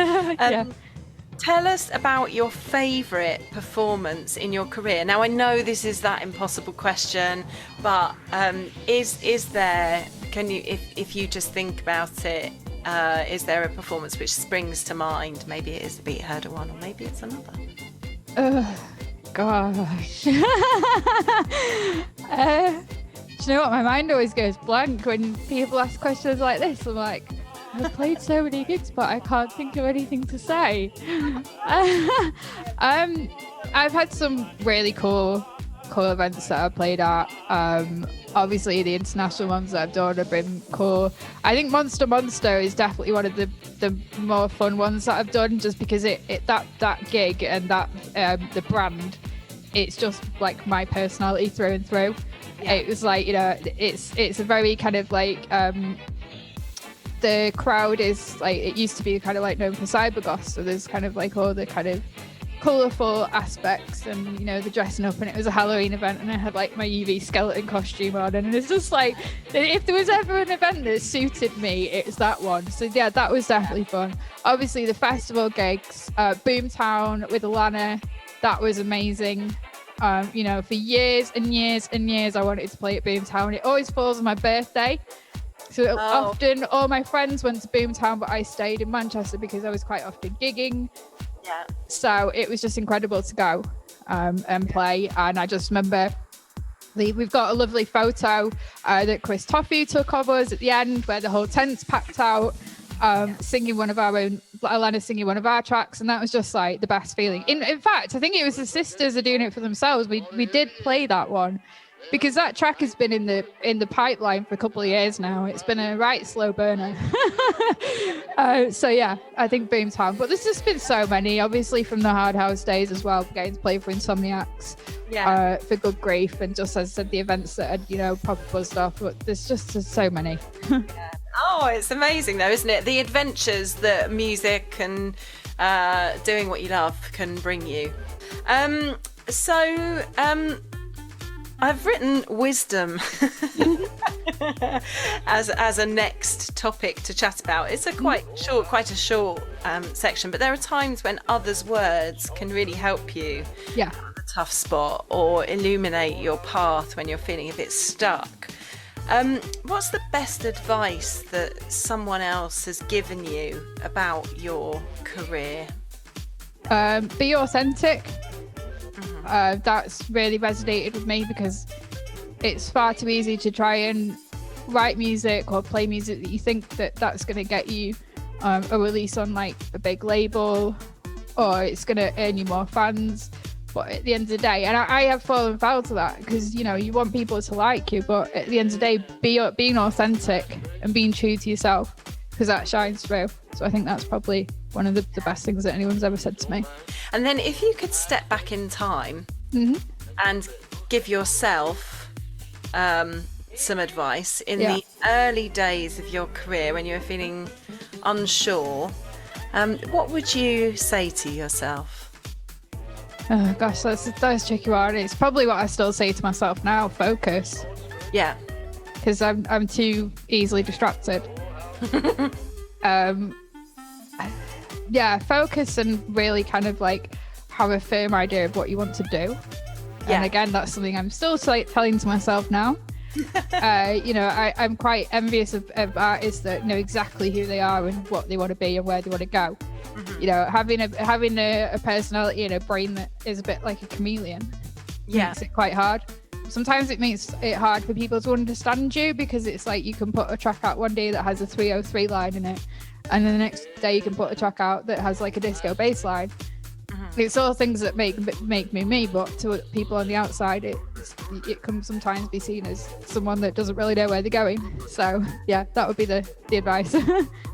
Tell us about your favourite performance in your career. Now, I know this is that impossible question, but is there, can you, if you just think about it, is there a performance which springs to mind? Maybe it is the Beat Herder one, or maybe it's another. Gosh. Do you know what? My mind always goes blank when people ask questions like this. I'm like, I've played so many gigs, but I can't think of anything to say. I've had some really cool events that I've played at. Obviously, the international ones that I've done have been cool. I think Monster is definitely one of the more fun ones that I've done, just because that gig and that the brand, it's just like my personality through and through. Yeah. It was like, it's a very kind of like the crowd is like, it used to be kind of like known for cybergoth, so there's kind of like all the kind of colourful aspects and the dressing up, and it was a Halloween event and I had like my UV skeleton costume on, and it's just like, if there was ever an event that suited me, it's that one. So yeah, that was definitely fun. Obviously the festival gigs, Boomtown with Alana, that was amazing. For years and years and years I wanted to play at Boomtown. It always falls on my birthday, so often all my friends went to Boomtown, but I stayed in Manchester because I was quite often gigging. Yeah. So it was just incredible to go and play. And I just remember we've got a lovely photo that Chris Toffee took of us at the end, where the whole tent's packed out, singing one of our own, Alana singing one of our tracks, and that was just like the best feeling. In fact, I think it was the sisters are doing it for themselves. We did play that one because that track has been in the pipeline for a couple of years now. It's been a right slow burner. So yeah, I think Boomtown, but there's just been so many, obviously from the Hard House days as well, getting to play for Insomniacs, for Good Grief, and just as I said, the events that had proper buzzed off, but there's just so many. Oh, it's amazing though, isn't it? The adventures that music and doing what you love can bring you. So I've written wisdom as a next topic to chat about. It's a quite a short section, but there are times when others' words can really help you Yeah. at a tough spot or illuminate your path when you're feeling a bit stuck. What's the best advice that someone else has given you about your career? Be authentic. That's really resonated with me because it's far too easy to try and write music or play music that you think that's going to get you a release on like a big label, or it's going to earn you more fans. But at the end of the day, and I have fallen foul to that, because you know you want people to like you, but at the end of the day, being authentic and being true to yourself, because that shines through. So I think that's probably one of the best things that anyone's ever said to me. And then if you could step back in time and give yourself some advice in the early days of your career when you were feeling unsure, what would you say to yourself? Oh gosh, that's a tricky one. It's probably what I still say to myself now: focus. Yeah, because I'm too easily distracted. Focus and really kind of like have a firm idea of what you want to do. And again, that's something I'm still telling to myself now. I'm quite envious of artists that know exactly who they are and what they want to be and where they want to go. You know, having a personality and a brain that is a bit like a chameleon makes it quite hard. Sometimes it makes it hard for people to understand you, because it's like you can put a track out one day that has a 303 line in it, and then the next day you can put a track out that has like a disco bass line. It's all things that make me, but to people on the outside, it can sometimes be seen as someone that doesn't really know where they're going. So yeah, that would be the advice.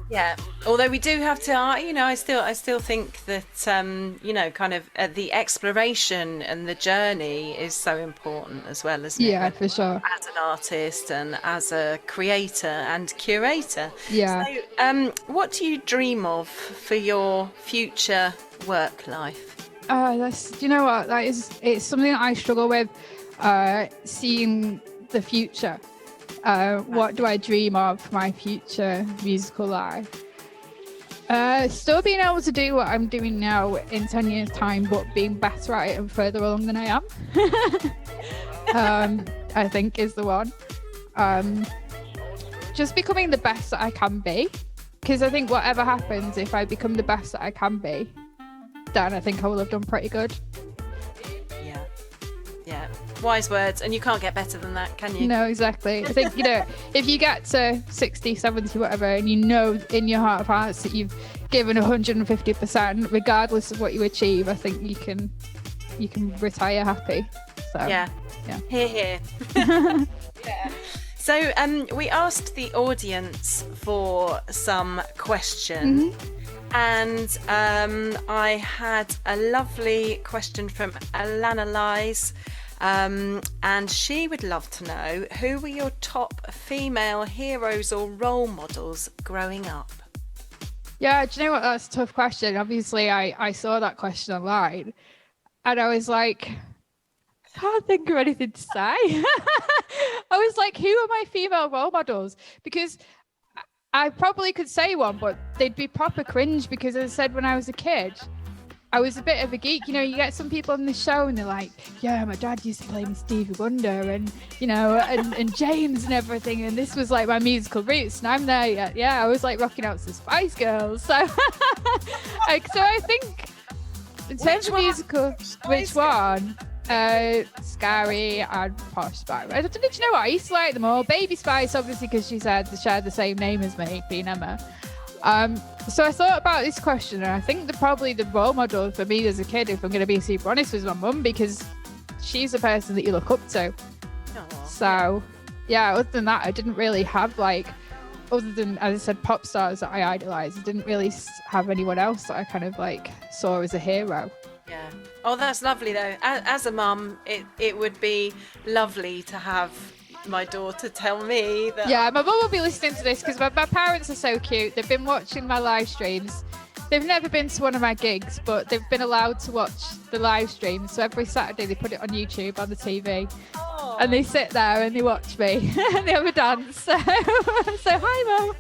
Yeah, although we do have to, I still think that, kind of the exploration and the journey is so important as well, isn't it? Yeah, for sure. As an artist and as a creator and curator. Yeah. So, what do you dream of for your future work life? You know what? It's something that I struggle with, seeing the future. What do I dream of for my future musical life? Still being able to do what I'm doing now in 10 years' time, but being better at it and further along than I am. I think is the one. Just becoming the best that I can be. Because I think whatever happens, if I become the best that I can be, then I think I will have done pretty good. Yeah. Wise words, and you can't get better than that, can you? No, exactly. I think, if you get to 60, 70, whatever, and you know in your heart of hearts that you've given 150%, regardless of what you achieve, I think you can retire happy. So yeah. Hear. Yeah. So we asked the audience for some questions. And I had a lovely question from Alana Lies, and she would love to know, who were your top female heroes or role models growing up? Yeah, do you know what? That's a tough question. Obviously, I saw that question online, and I was like, I can't think of anything to say. I was like, who are my female role models? Because I probably could say one, but they'd be proper cringe, because as I said, when I was a kid, I was a bit of a geek. You get some people on the show and they're like, yeah, my dad used to play with Stevie Wonder and, and James and everything. And this was like my musical roots. And I'm there yet. Yeah, I was like rocking out to the Spice Girls. So, so I think in terms of musical, which one? Scary and Posh Spice. I don't know if you know what, I used to like them all. Baby Spice, obviously, because she shared the same name as me, being Emma. So I thought about this question, and I think probably the role model for me as a kid, if I'm going to be super honest, was my mum, because she's the person that you look up to. Aww. So yeah, other than that, I didn't really have other than, as I said, pop stars that I idolized. I didn't really have anyone else that I kind of saw as a hero. Yeah. Oh, that's lovely though. As a mum, it would be lovely to have my daughter tell me that. Yeah, my mum will be listening to this, because my parents are so cute. They've been watching my live streams. They've never been to one of my gigs, but they've been allowed to watch the live stream. So every Saturday they put it on YouTube on the TV. And they sit there and they watch me and they have a dance. So hi, Mum.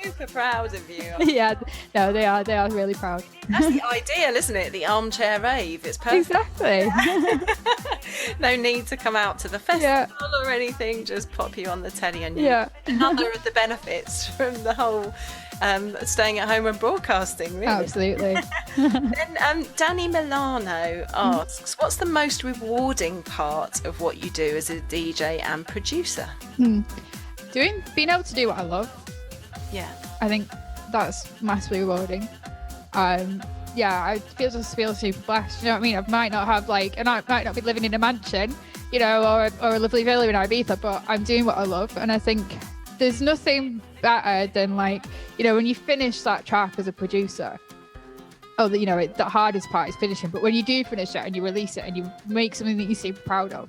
Super proud of you. Yeah, no, they are really proud. That's the ideal, isn't it? The armchair rave. It's perfect. Exactly. No need to come out to the festival or anything. Just pop you on the telly and another of the benefits from the whole staying at home and broadcasting, really. Absolutely. Then Danny Milano asks, what's the most rewarding part of what you do as a DJ and producer? Being able to do what I love. Yeah. I think that's massively rewarding. I just feel super blessed. You know what I mean? I might not have and I might not be living in a mansion, you know, or a lovely villa in Ibiza, but I'm doing what I love. And I think there's nothing better than when you finish that track as a producer. The hardest part is finishing, but when you do finish it and you release it and you make something that you're super proud of,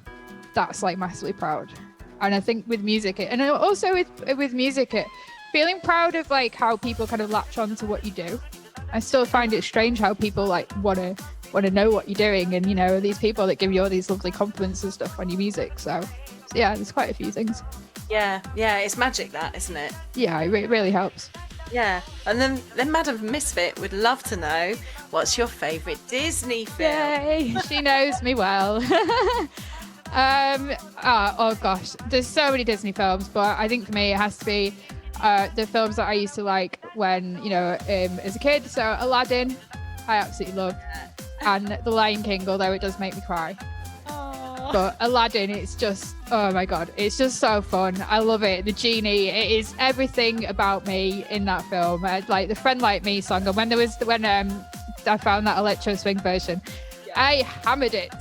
that's massively proud. And I think with music, and also with music, feeling proud of how people kind of latch on to what you do. I still find it strange how people want to know what you're doing, and these people that give you all these lovely compliments and stuff on your music. So yeah, there's quite a few things. Yeah, it's magic, that, isn't it? Yeah, it really helps. Yeah, and then Madam Misfit would love to know, what's your favourite Disney film? Yay, she knows me well. Oh gosh, there's so many Disney films, but I think for me it has to be the films that I used to like when, as a kid. So Aladdin, I absolutely love, and The Lion King, although it does make me cry. But Aladdin, it's just, oh my god, it's just so fun. I love it. The genie, it is everything about me in that film. Like the Friend Like Me song, and when I found that electro swing version, I hammered it.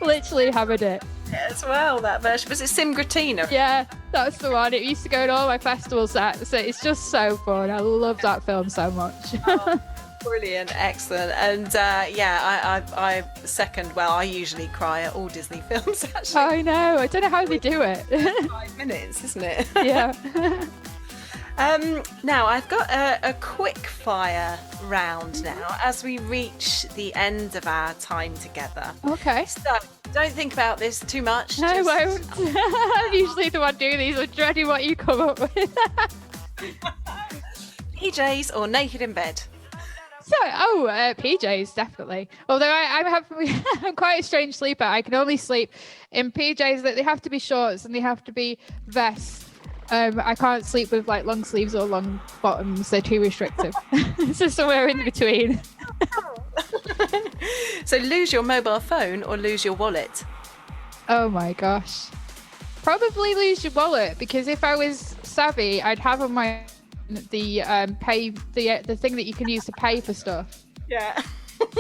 Literally hammered it. As well, that version. Was it Sim Gratina? Yeah, that's the one. It used to go to all my festival sets. So it's just so fun. I love that film so much. Brilliant, excellent. And I second, I usually cry at all Disney films, actually. I know, I don't know how they do it. 5 minutes, isn't it? Yeah. Now I've got a quick fire round now as we reach the end of our time together. Okay. So don't think about this too much. No, I won't. I'm usually the one doing these. I'm dreading what you come up with. PJs or naked in bed? So, PJs, definitely. Although I'm quite a strange sleeper. I can only sleep in PJs that they have to be shorts and they have to be vests. I can't sleep with long sleeves or long bottoms. They're too restrictive. So somewhere in between. So lose your mobile phone or lose your wallet? Oh my gosh. Probably lose your wallet, because if I was savvy, I'd have on my the thing that you can use to pay for stuff. Yeah.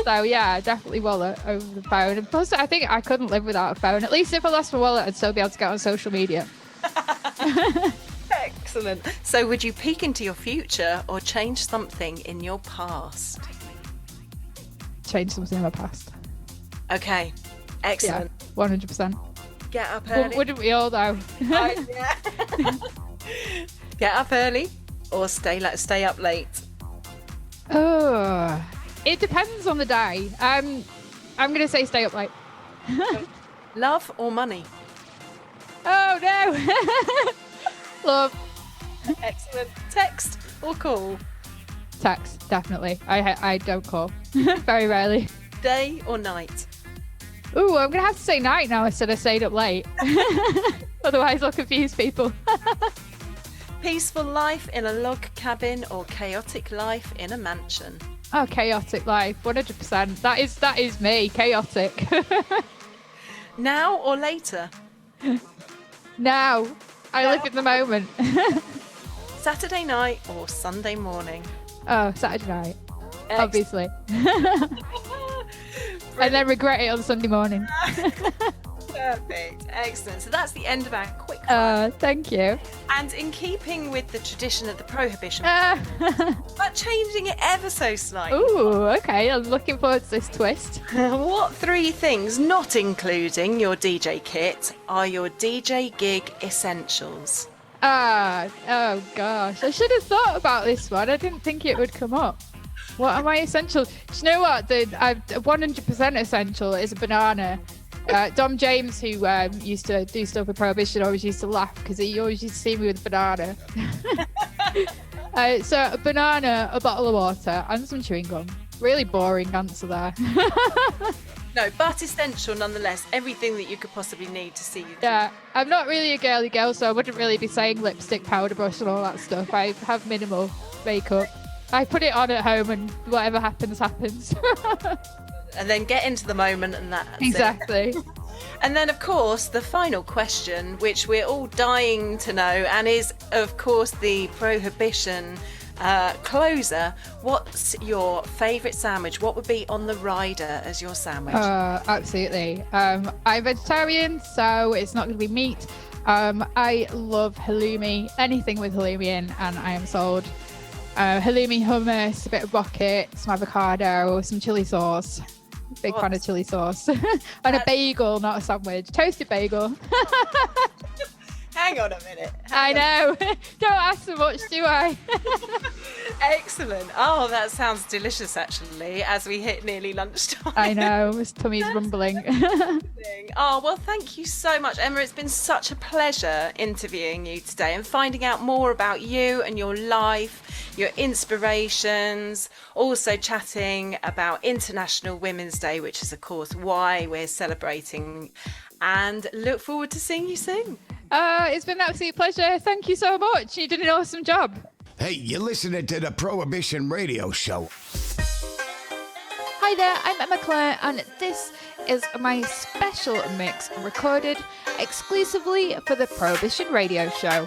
So yeah, definitely wallet over the phone. And plus, I think I couldn't live without a phone. At least if I lost my wallet, I'd still be able to get on social media. Excellent. So would you peek into your future or change something in your past? Change something in my past. Okay. Excellent. Yeah, 100%. Get up early. Wouldn't we all though? Yeah. Get up early or stay up late? Oh, it depends on the day. I'm gonna say stay up late. Love or money? Oh no. Love. Excellent. Text or call? Text, definitely. I don't call. Very rarely. Day or night? Ooh, I'm gonna have to say night now instead of stayed up late. Otherwise I'll confuse people. Peaceful life in a log cabin or chaotic life in a mansion? Oh, chaotic life, 100%. That is me, chaotic. Now or later? Now. I live in the moment. Saturday night or Sunday morning? Oh, Saturday night. Obviously. And then regret it on Sunday morning. Perfect. Excellent. So that's the end of our quick fire. Thank you. And in keeping with the tradition of the Prohibition, but changing it ever so slightly. Ooh, okay. I'm looking forward to this twist. What 3 things, not including your DJ kit, are your DJ gig essentials? Oh gosh. I should have thought about this one. I didn't think it would come up. What are my essentials? Do you know what? The 100% essential is a banana. Dom James, who used to do stuff with Prohibition, always used to laugh because he always used to see me with a banana. So a banana, a bottle of water, and some chewing gum. Really boring answer there. No, but essential nonetheless. Everything that you could possibly need to see you. Yeah, I'm not really a girly girl, so I wouldn't really be saying lipstick, powder brush, and all that stuff. I have minimal makeup. I put it on at home, and whatever happens, happens. And then get into the moment, and that's exactly. it. And then, of course, the final question, which we're all dying to know, and is, of course, the Prohibition closer. What's your favourite sandwich? What would be on the rider as your sandwich? Absolutely. I'm vegetarian, so it's not going to be meat. I love halloumi, anything with halloumi in, and I am sold. Halloumi, hummus, a bit of rocket, some avocado, some chili sauce. Big fan of chili sauce. And a bagel, not a sandwich. Toasted bagel. Hang on a minute. I know. Don't ask so much, do I? Excellent. Oh, that sounds delicious, actually, as we hit nearly lunchtime. I know. My tummy's rumbling. Oh, well, thank you so much, Emma. It's been such a pleasure interviewing you today and finding out more about you and your life, your inspirations, also chatting about International Women's Day, which is, of course, why we're celebrating, and look forward to seeing you soon. It's been an absolute pleasure. Thank you so much. You did an awesome job. Hey, you're listening to the Prohibition Radio Show. Hi there, I'm Emma Clair, and this is my special mix recorded exclusively for the Prohibition Radio Show.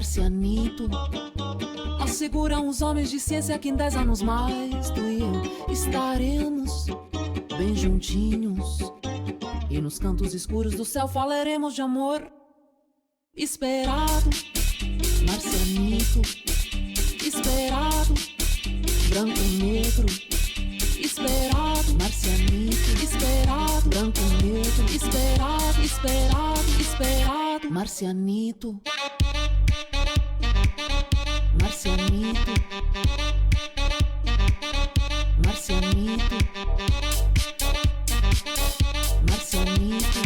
marcianito. Asseguram os homens de ciência que em 10 anos mais tu e eu estaremos bem juntinhos. E nos cantos escuros do céu falaremos de amor. Esperado, marcianito. Esperado, branco e negro. Esperado, marcianito. Esperado, branco e negro. Esperado, esperado, esperado, marcianito. Marcianito. Marcianito. Marcianito.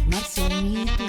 Marcianito.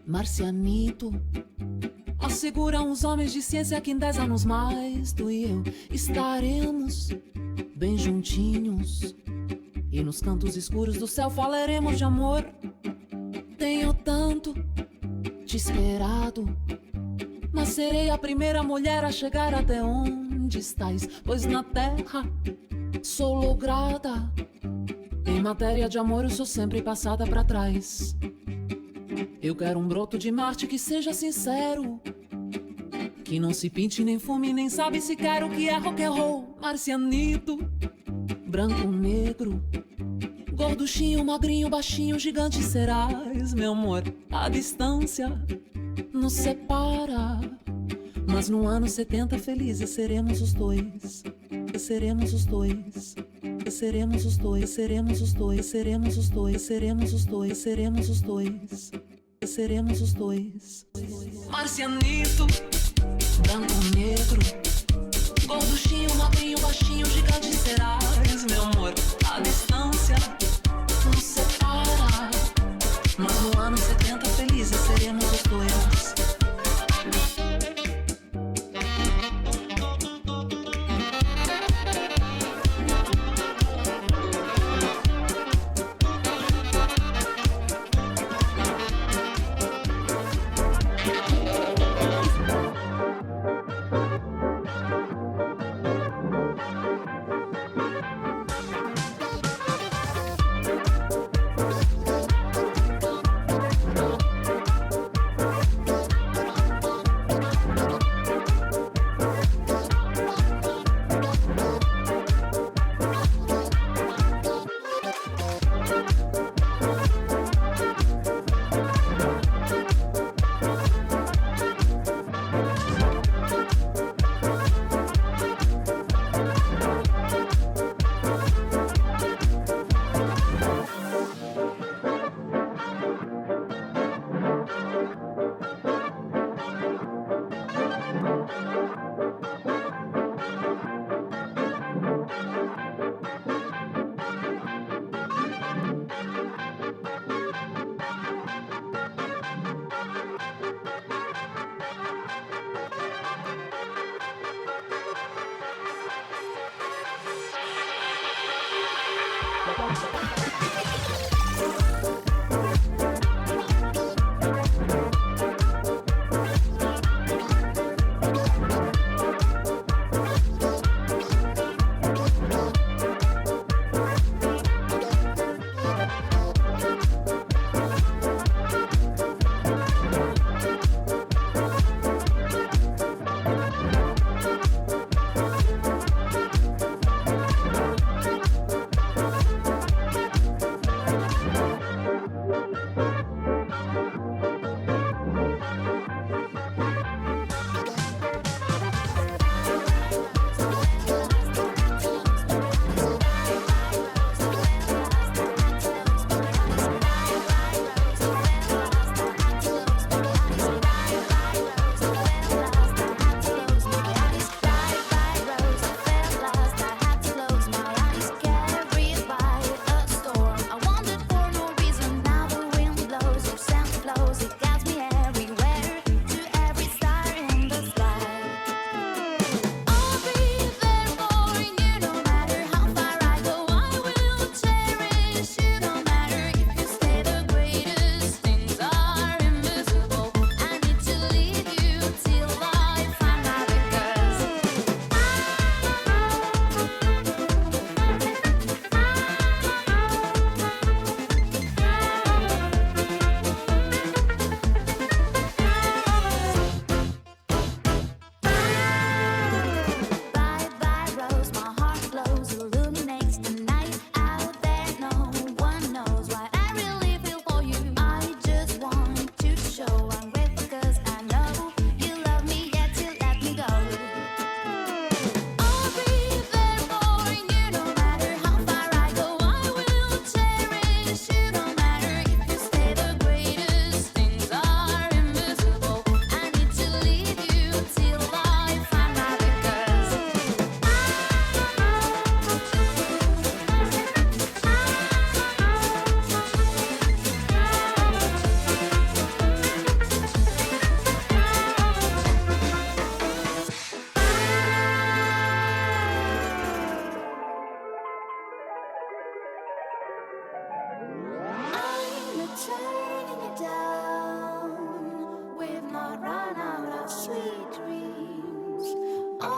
Marcianito. Asseguram os homens de ciência que em 10 anos mais tu e eu estaremos bem juntinhos. E nos cantos escuros do céu falaremos de amor. Tenho tanto te esperado, mas serei a primeira mulher a chegar até onde estás, pois na terra sou lograda. Em matéria de amor eu sou sempre passada pra trás. Eu quero um broto de Marte que seja sincero, que não se pinte nem fume, nem sabe se quer o que é rock and roll. Marcianito, branco, negro, Gorduchinho, magrinho, baixinho, gigante serás, meu amor. A distância nos separa, mas no ano 70 felizes seremos os dois. Seremos os dois. Seremos os dois, seremos os dois, seremos os dois, seremos os dois, seremos os dois. Seremos os dois. Marcianito, branco, negro, gorduchinho, magrinho, baixinho, gigante serás, meu amor. A distância nos separa, mas no ano 70 felizes seremos os dois.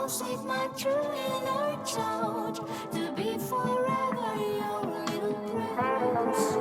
Save my true inner child to be forever your little prince.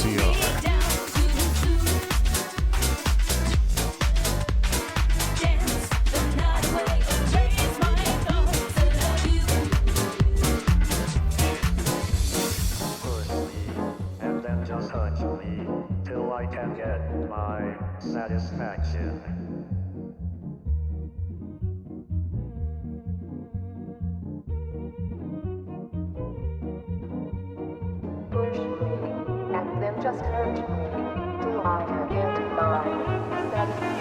CR. And then just touch me till I can get my satisfaction. Push me, and then just hurt me till I can get my satisfaction.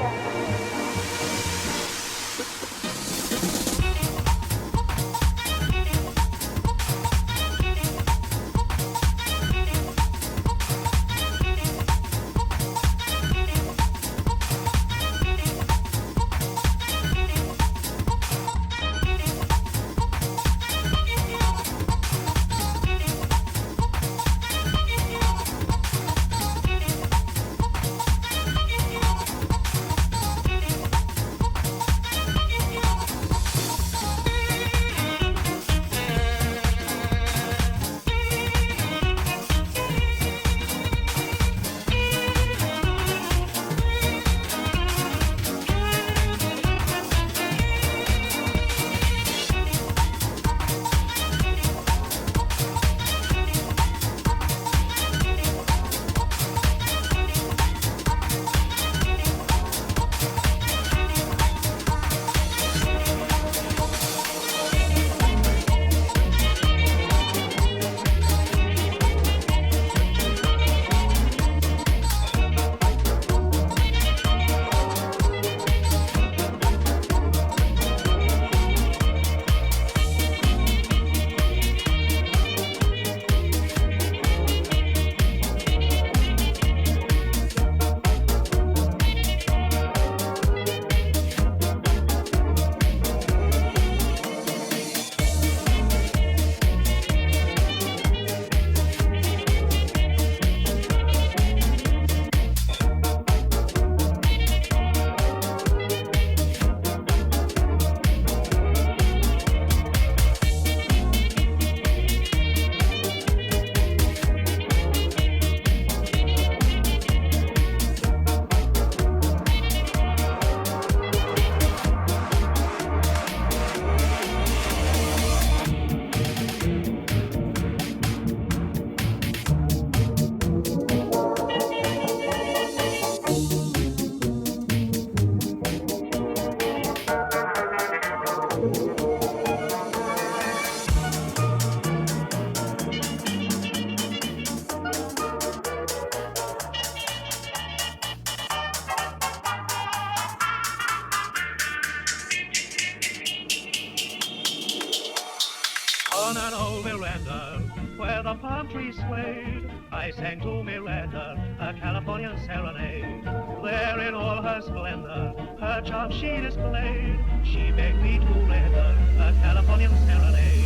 On an old veranda where the palm trees swayed, I sang to Miranda a Californian serenade. There in all her splendor, her charm she displayed. She begged me to render a Californian serenade.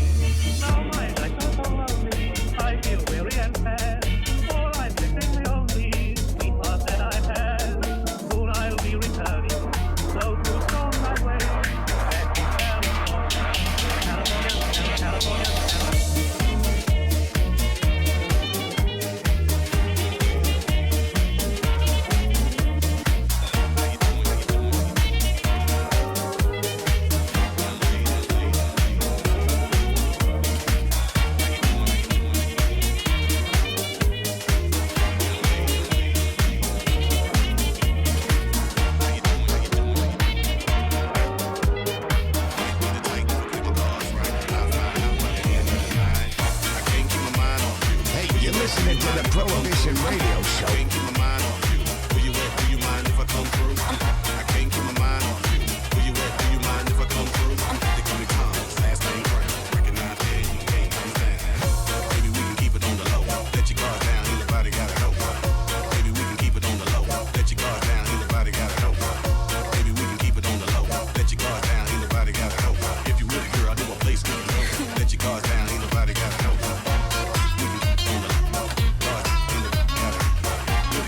Now my life is so lonely, I feel weary and sad, for I'm missing the only sweetheart that I've had. Soon I'll be returning, so to stone my way. Back to California, California. Listening to the Prohibition Radio Show. I can't keep my mind off you. Where you at? Do you mind if I come through? I can't keep my mind off you. Where you at? Do you mind if I come through? They call me Thomas, last name Brown. Recognize that you can't understand. Maybe we can keep it on the low. Let your guard down, ain't nobody gotta know. Maybe we can keep it on the low. Let your guard down, ain't nobody gotta know. Maybe we can keep it on the low. Let your guard down, ain't nobody gotta know. If you really girl, I know a place we can go. Let your guard down, ain't nobody gotta know. We can on the guard, ain't nobody gotta know.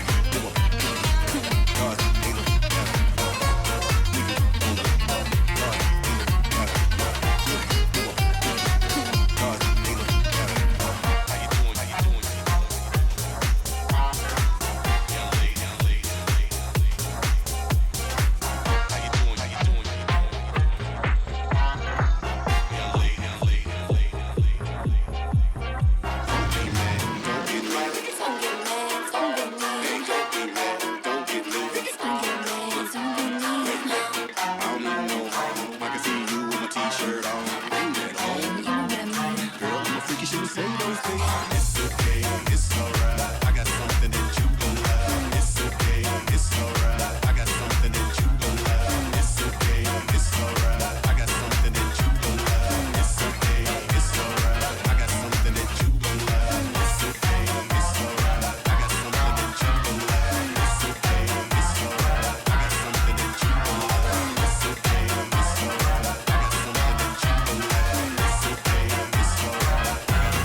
you shouldn't say those things. It's okay, it's alright. I got something that you gon' love. It's okay, it's alright. I got something that you gon' love. It's okay, it's alright. I got something that you gon' love. It's okay, it's alright. I got something that you gon' love. It's okay, it's alright. I got something that you gon' love. It's okay, it's alright. I got something that you gon' love. It's okay, it's alright. I got something that you gon' love. It's okay, it's alright. I got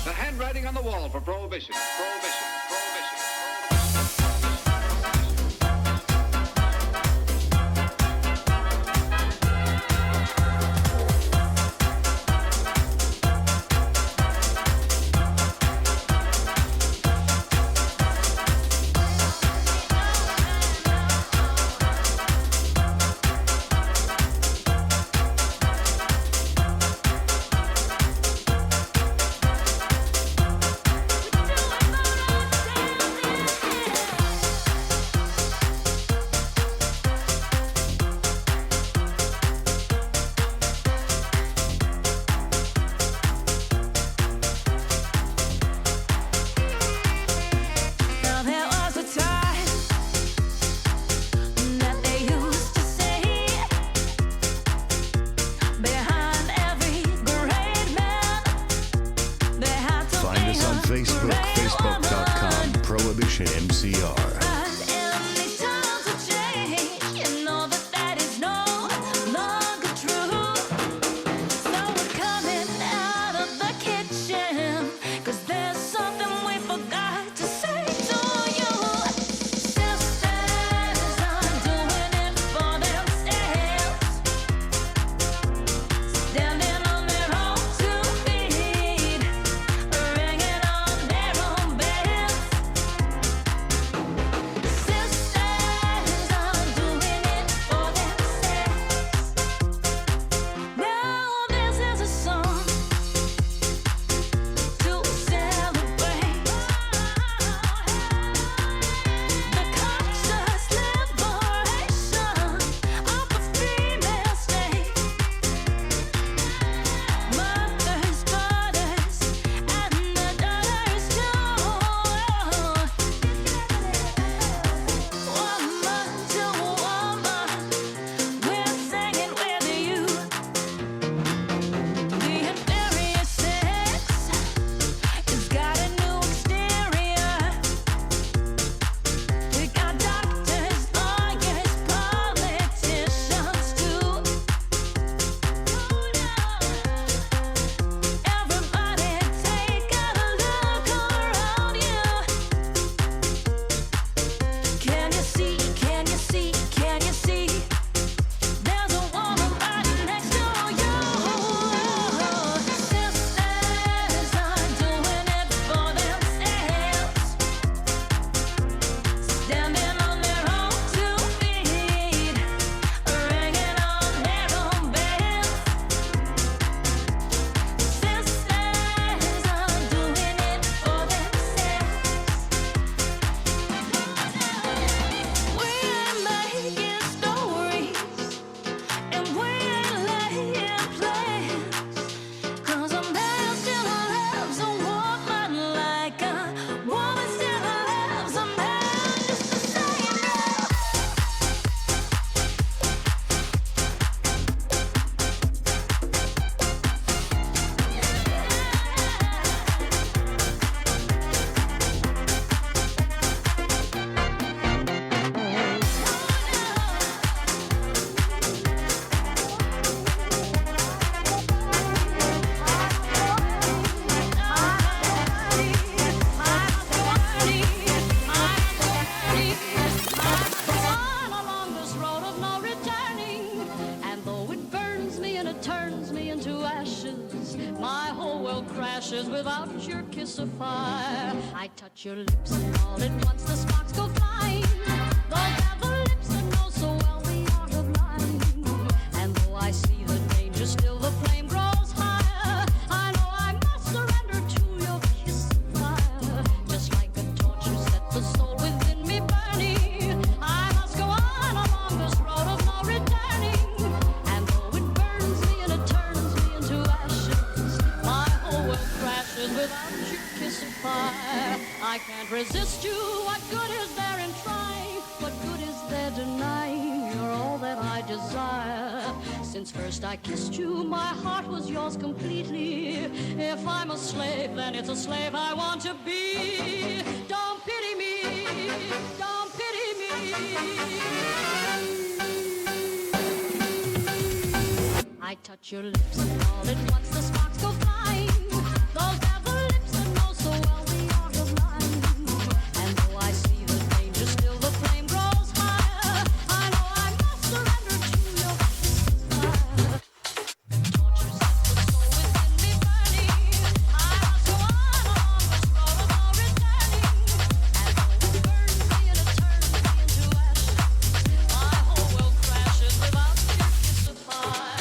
The handwriting on the wall for prohibition. Prohibition. Prohibition. Now there was a time that they used to say behind every great man they had to Find us on Facebook, facebook.com, Prohibition MCR. And any time to change, you know that is no longer true. So we're coming out of the kitchen, 'cause there's something we forgot to say to you. Sisters are doing it for themselves, standing on their own 2 feet, ringing on their own bells. kiss of fire. I touch your lips and all at once the sparks go flying. Those devil lips that know so well the art of lying. And though I see the danger, still the flame grows higher. I know I must surrender to your kiss of fire. Just like a torch you set the soul within me burning. I must go on along this road of no returning. And though it burns me and it turns me into ashes, my whole world crashes without your kiss of fire. I can't resist you. What good is there in trying? What good is there denying? You're all that I desire. Since first I kissed you, my heart was yours completely. If I'm a slave, then it's a slave I want to be. Don't pity me. Don't pity me. I touch your lips and all at once the sparks go flying. Those devil lips that know so well the art of lying. And though I see the danger, still the flame grows higher. I know I must surrender to your kiss of fire. Torture sets the soul within me burning. I must go on along this road of no returning. And though it burns me and it turns me into ashes, my whole world crashes without your kiss of fire.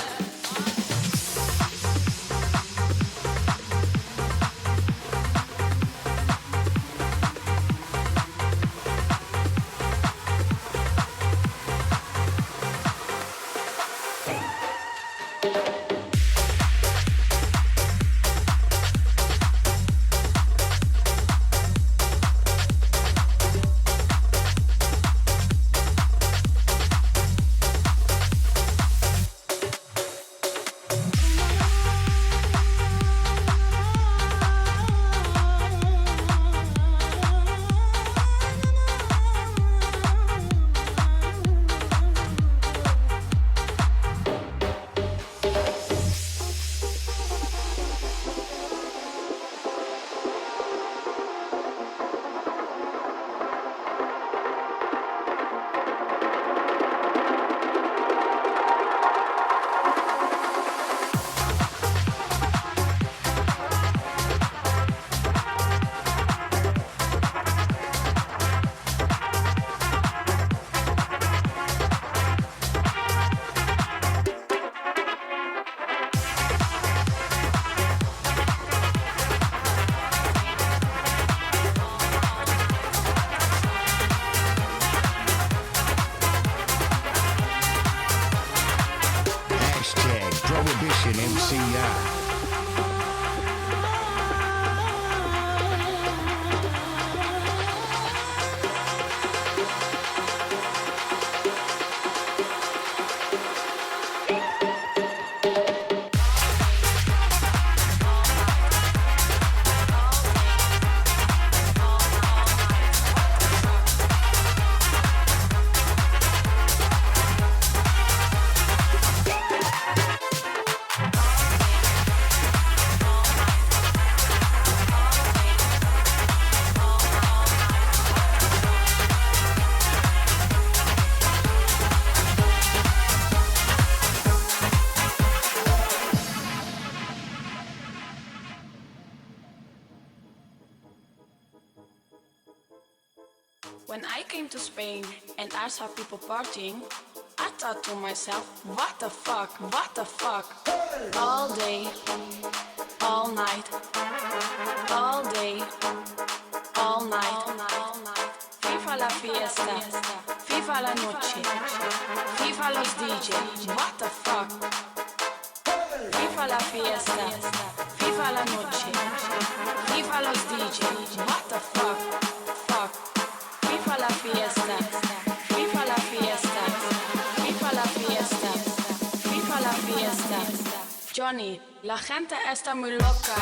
Prohibition MCR. When I came to Spain and I saw people partying, I thought to myself, what the fuck, what the fuck? All day, all night, all day, all night. FIFA la fiesta, FIFA la noche, FIFA los DJ, what the fuck? FIFA la fiesta, FIFA la noche, FIFA los DJ, what the fuck? Fuck. FIFA la fiesta, FIFA la fiesta, FIFA la fiesta, FIFA la fiesta. Johnny, la gente está muy loca.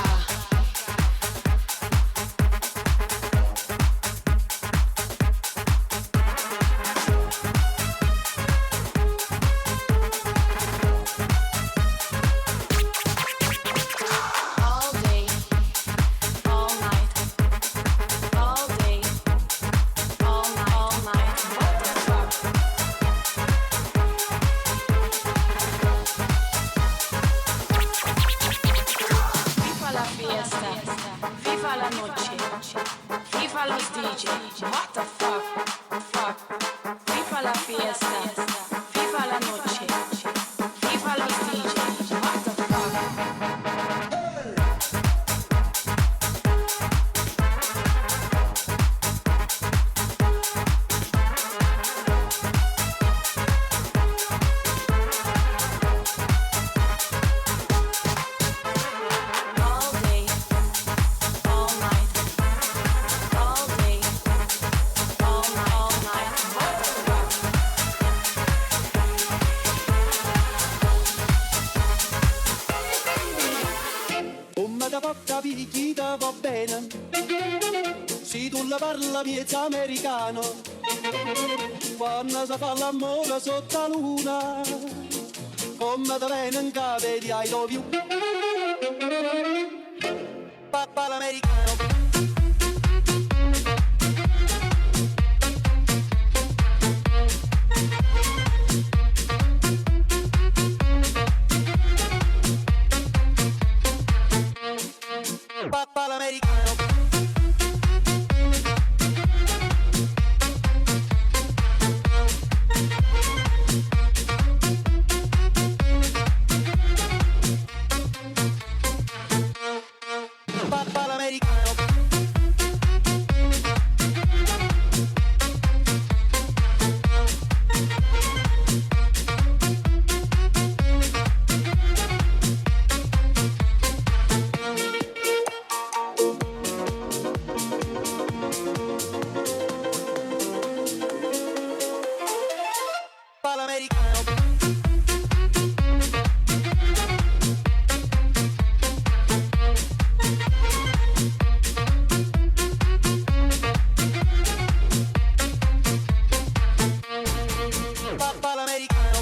noche. Viva los DJ. What the fuck? Fuck. Viva la fiesta. Viva la noche. Viva los DJ. What the fuck? All day, all night, all day, all night, what the fuck? Come da porta picchita va bene, se tu la parla miezza americano, quando si fa l'amore sotto la luna, come da viene in cave di I love you, papà l'americano. Papà l'americano. Papà l'americano. Papà l'americano.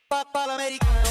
Papà l'americano. Papà l'americano.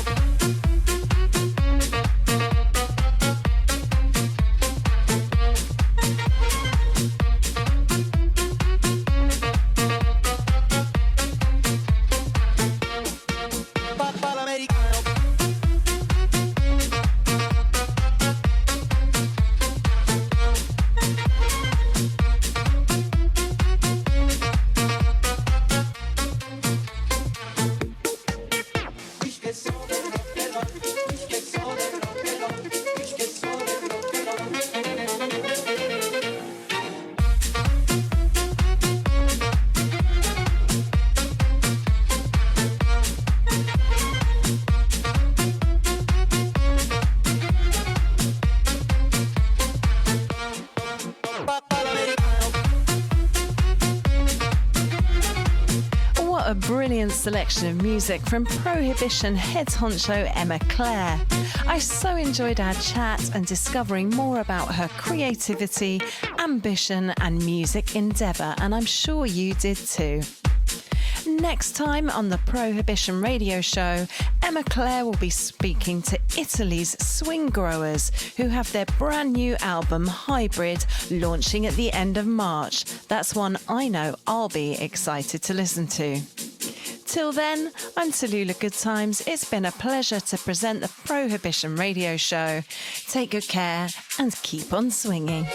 Papà l'americano. What a brilliant selection of music from Prohibition head honcho Emma Clair. I so enjoyed our chat and discovering more about her creativity, ambition and music endeavour, and I'm sure you did too. Next time on the Prohibition radio show, Emma Clair will be speaking to Italy's Swing Growers, who have their brand new album Hybrid launching at the end of March. That's one I know I'll be excited to listen to. Till then, I'm TALLULAH GOODTIMES. It's been a pleasure to present the Prohibition radio show. Take good care and keep on swinging.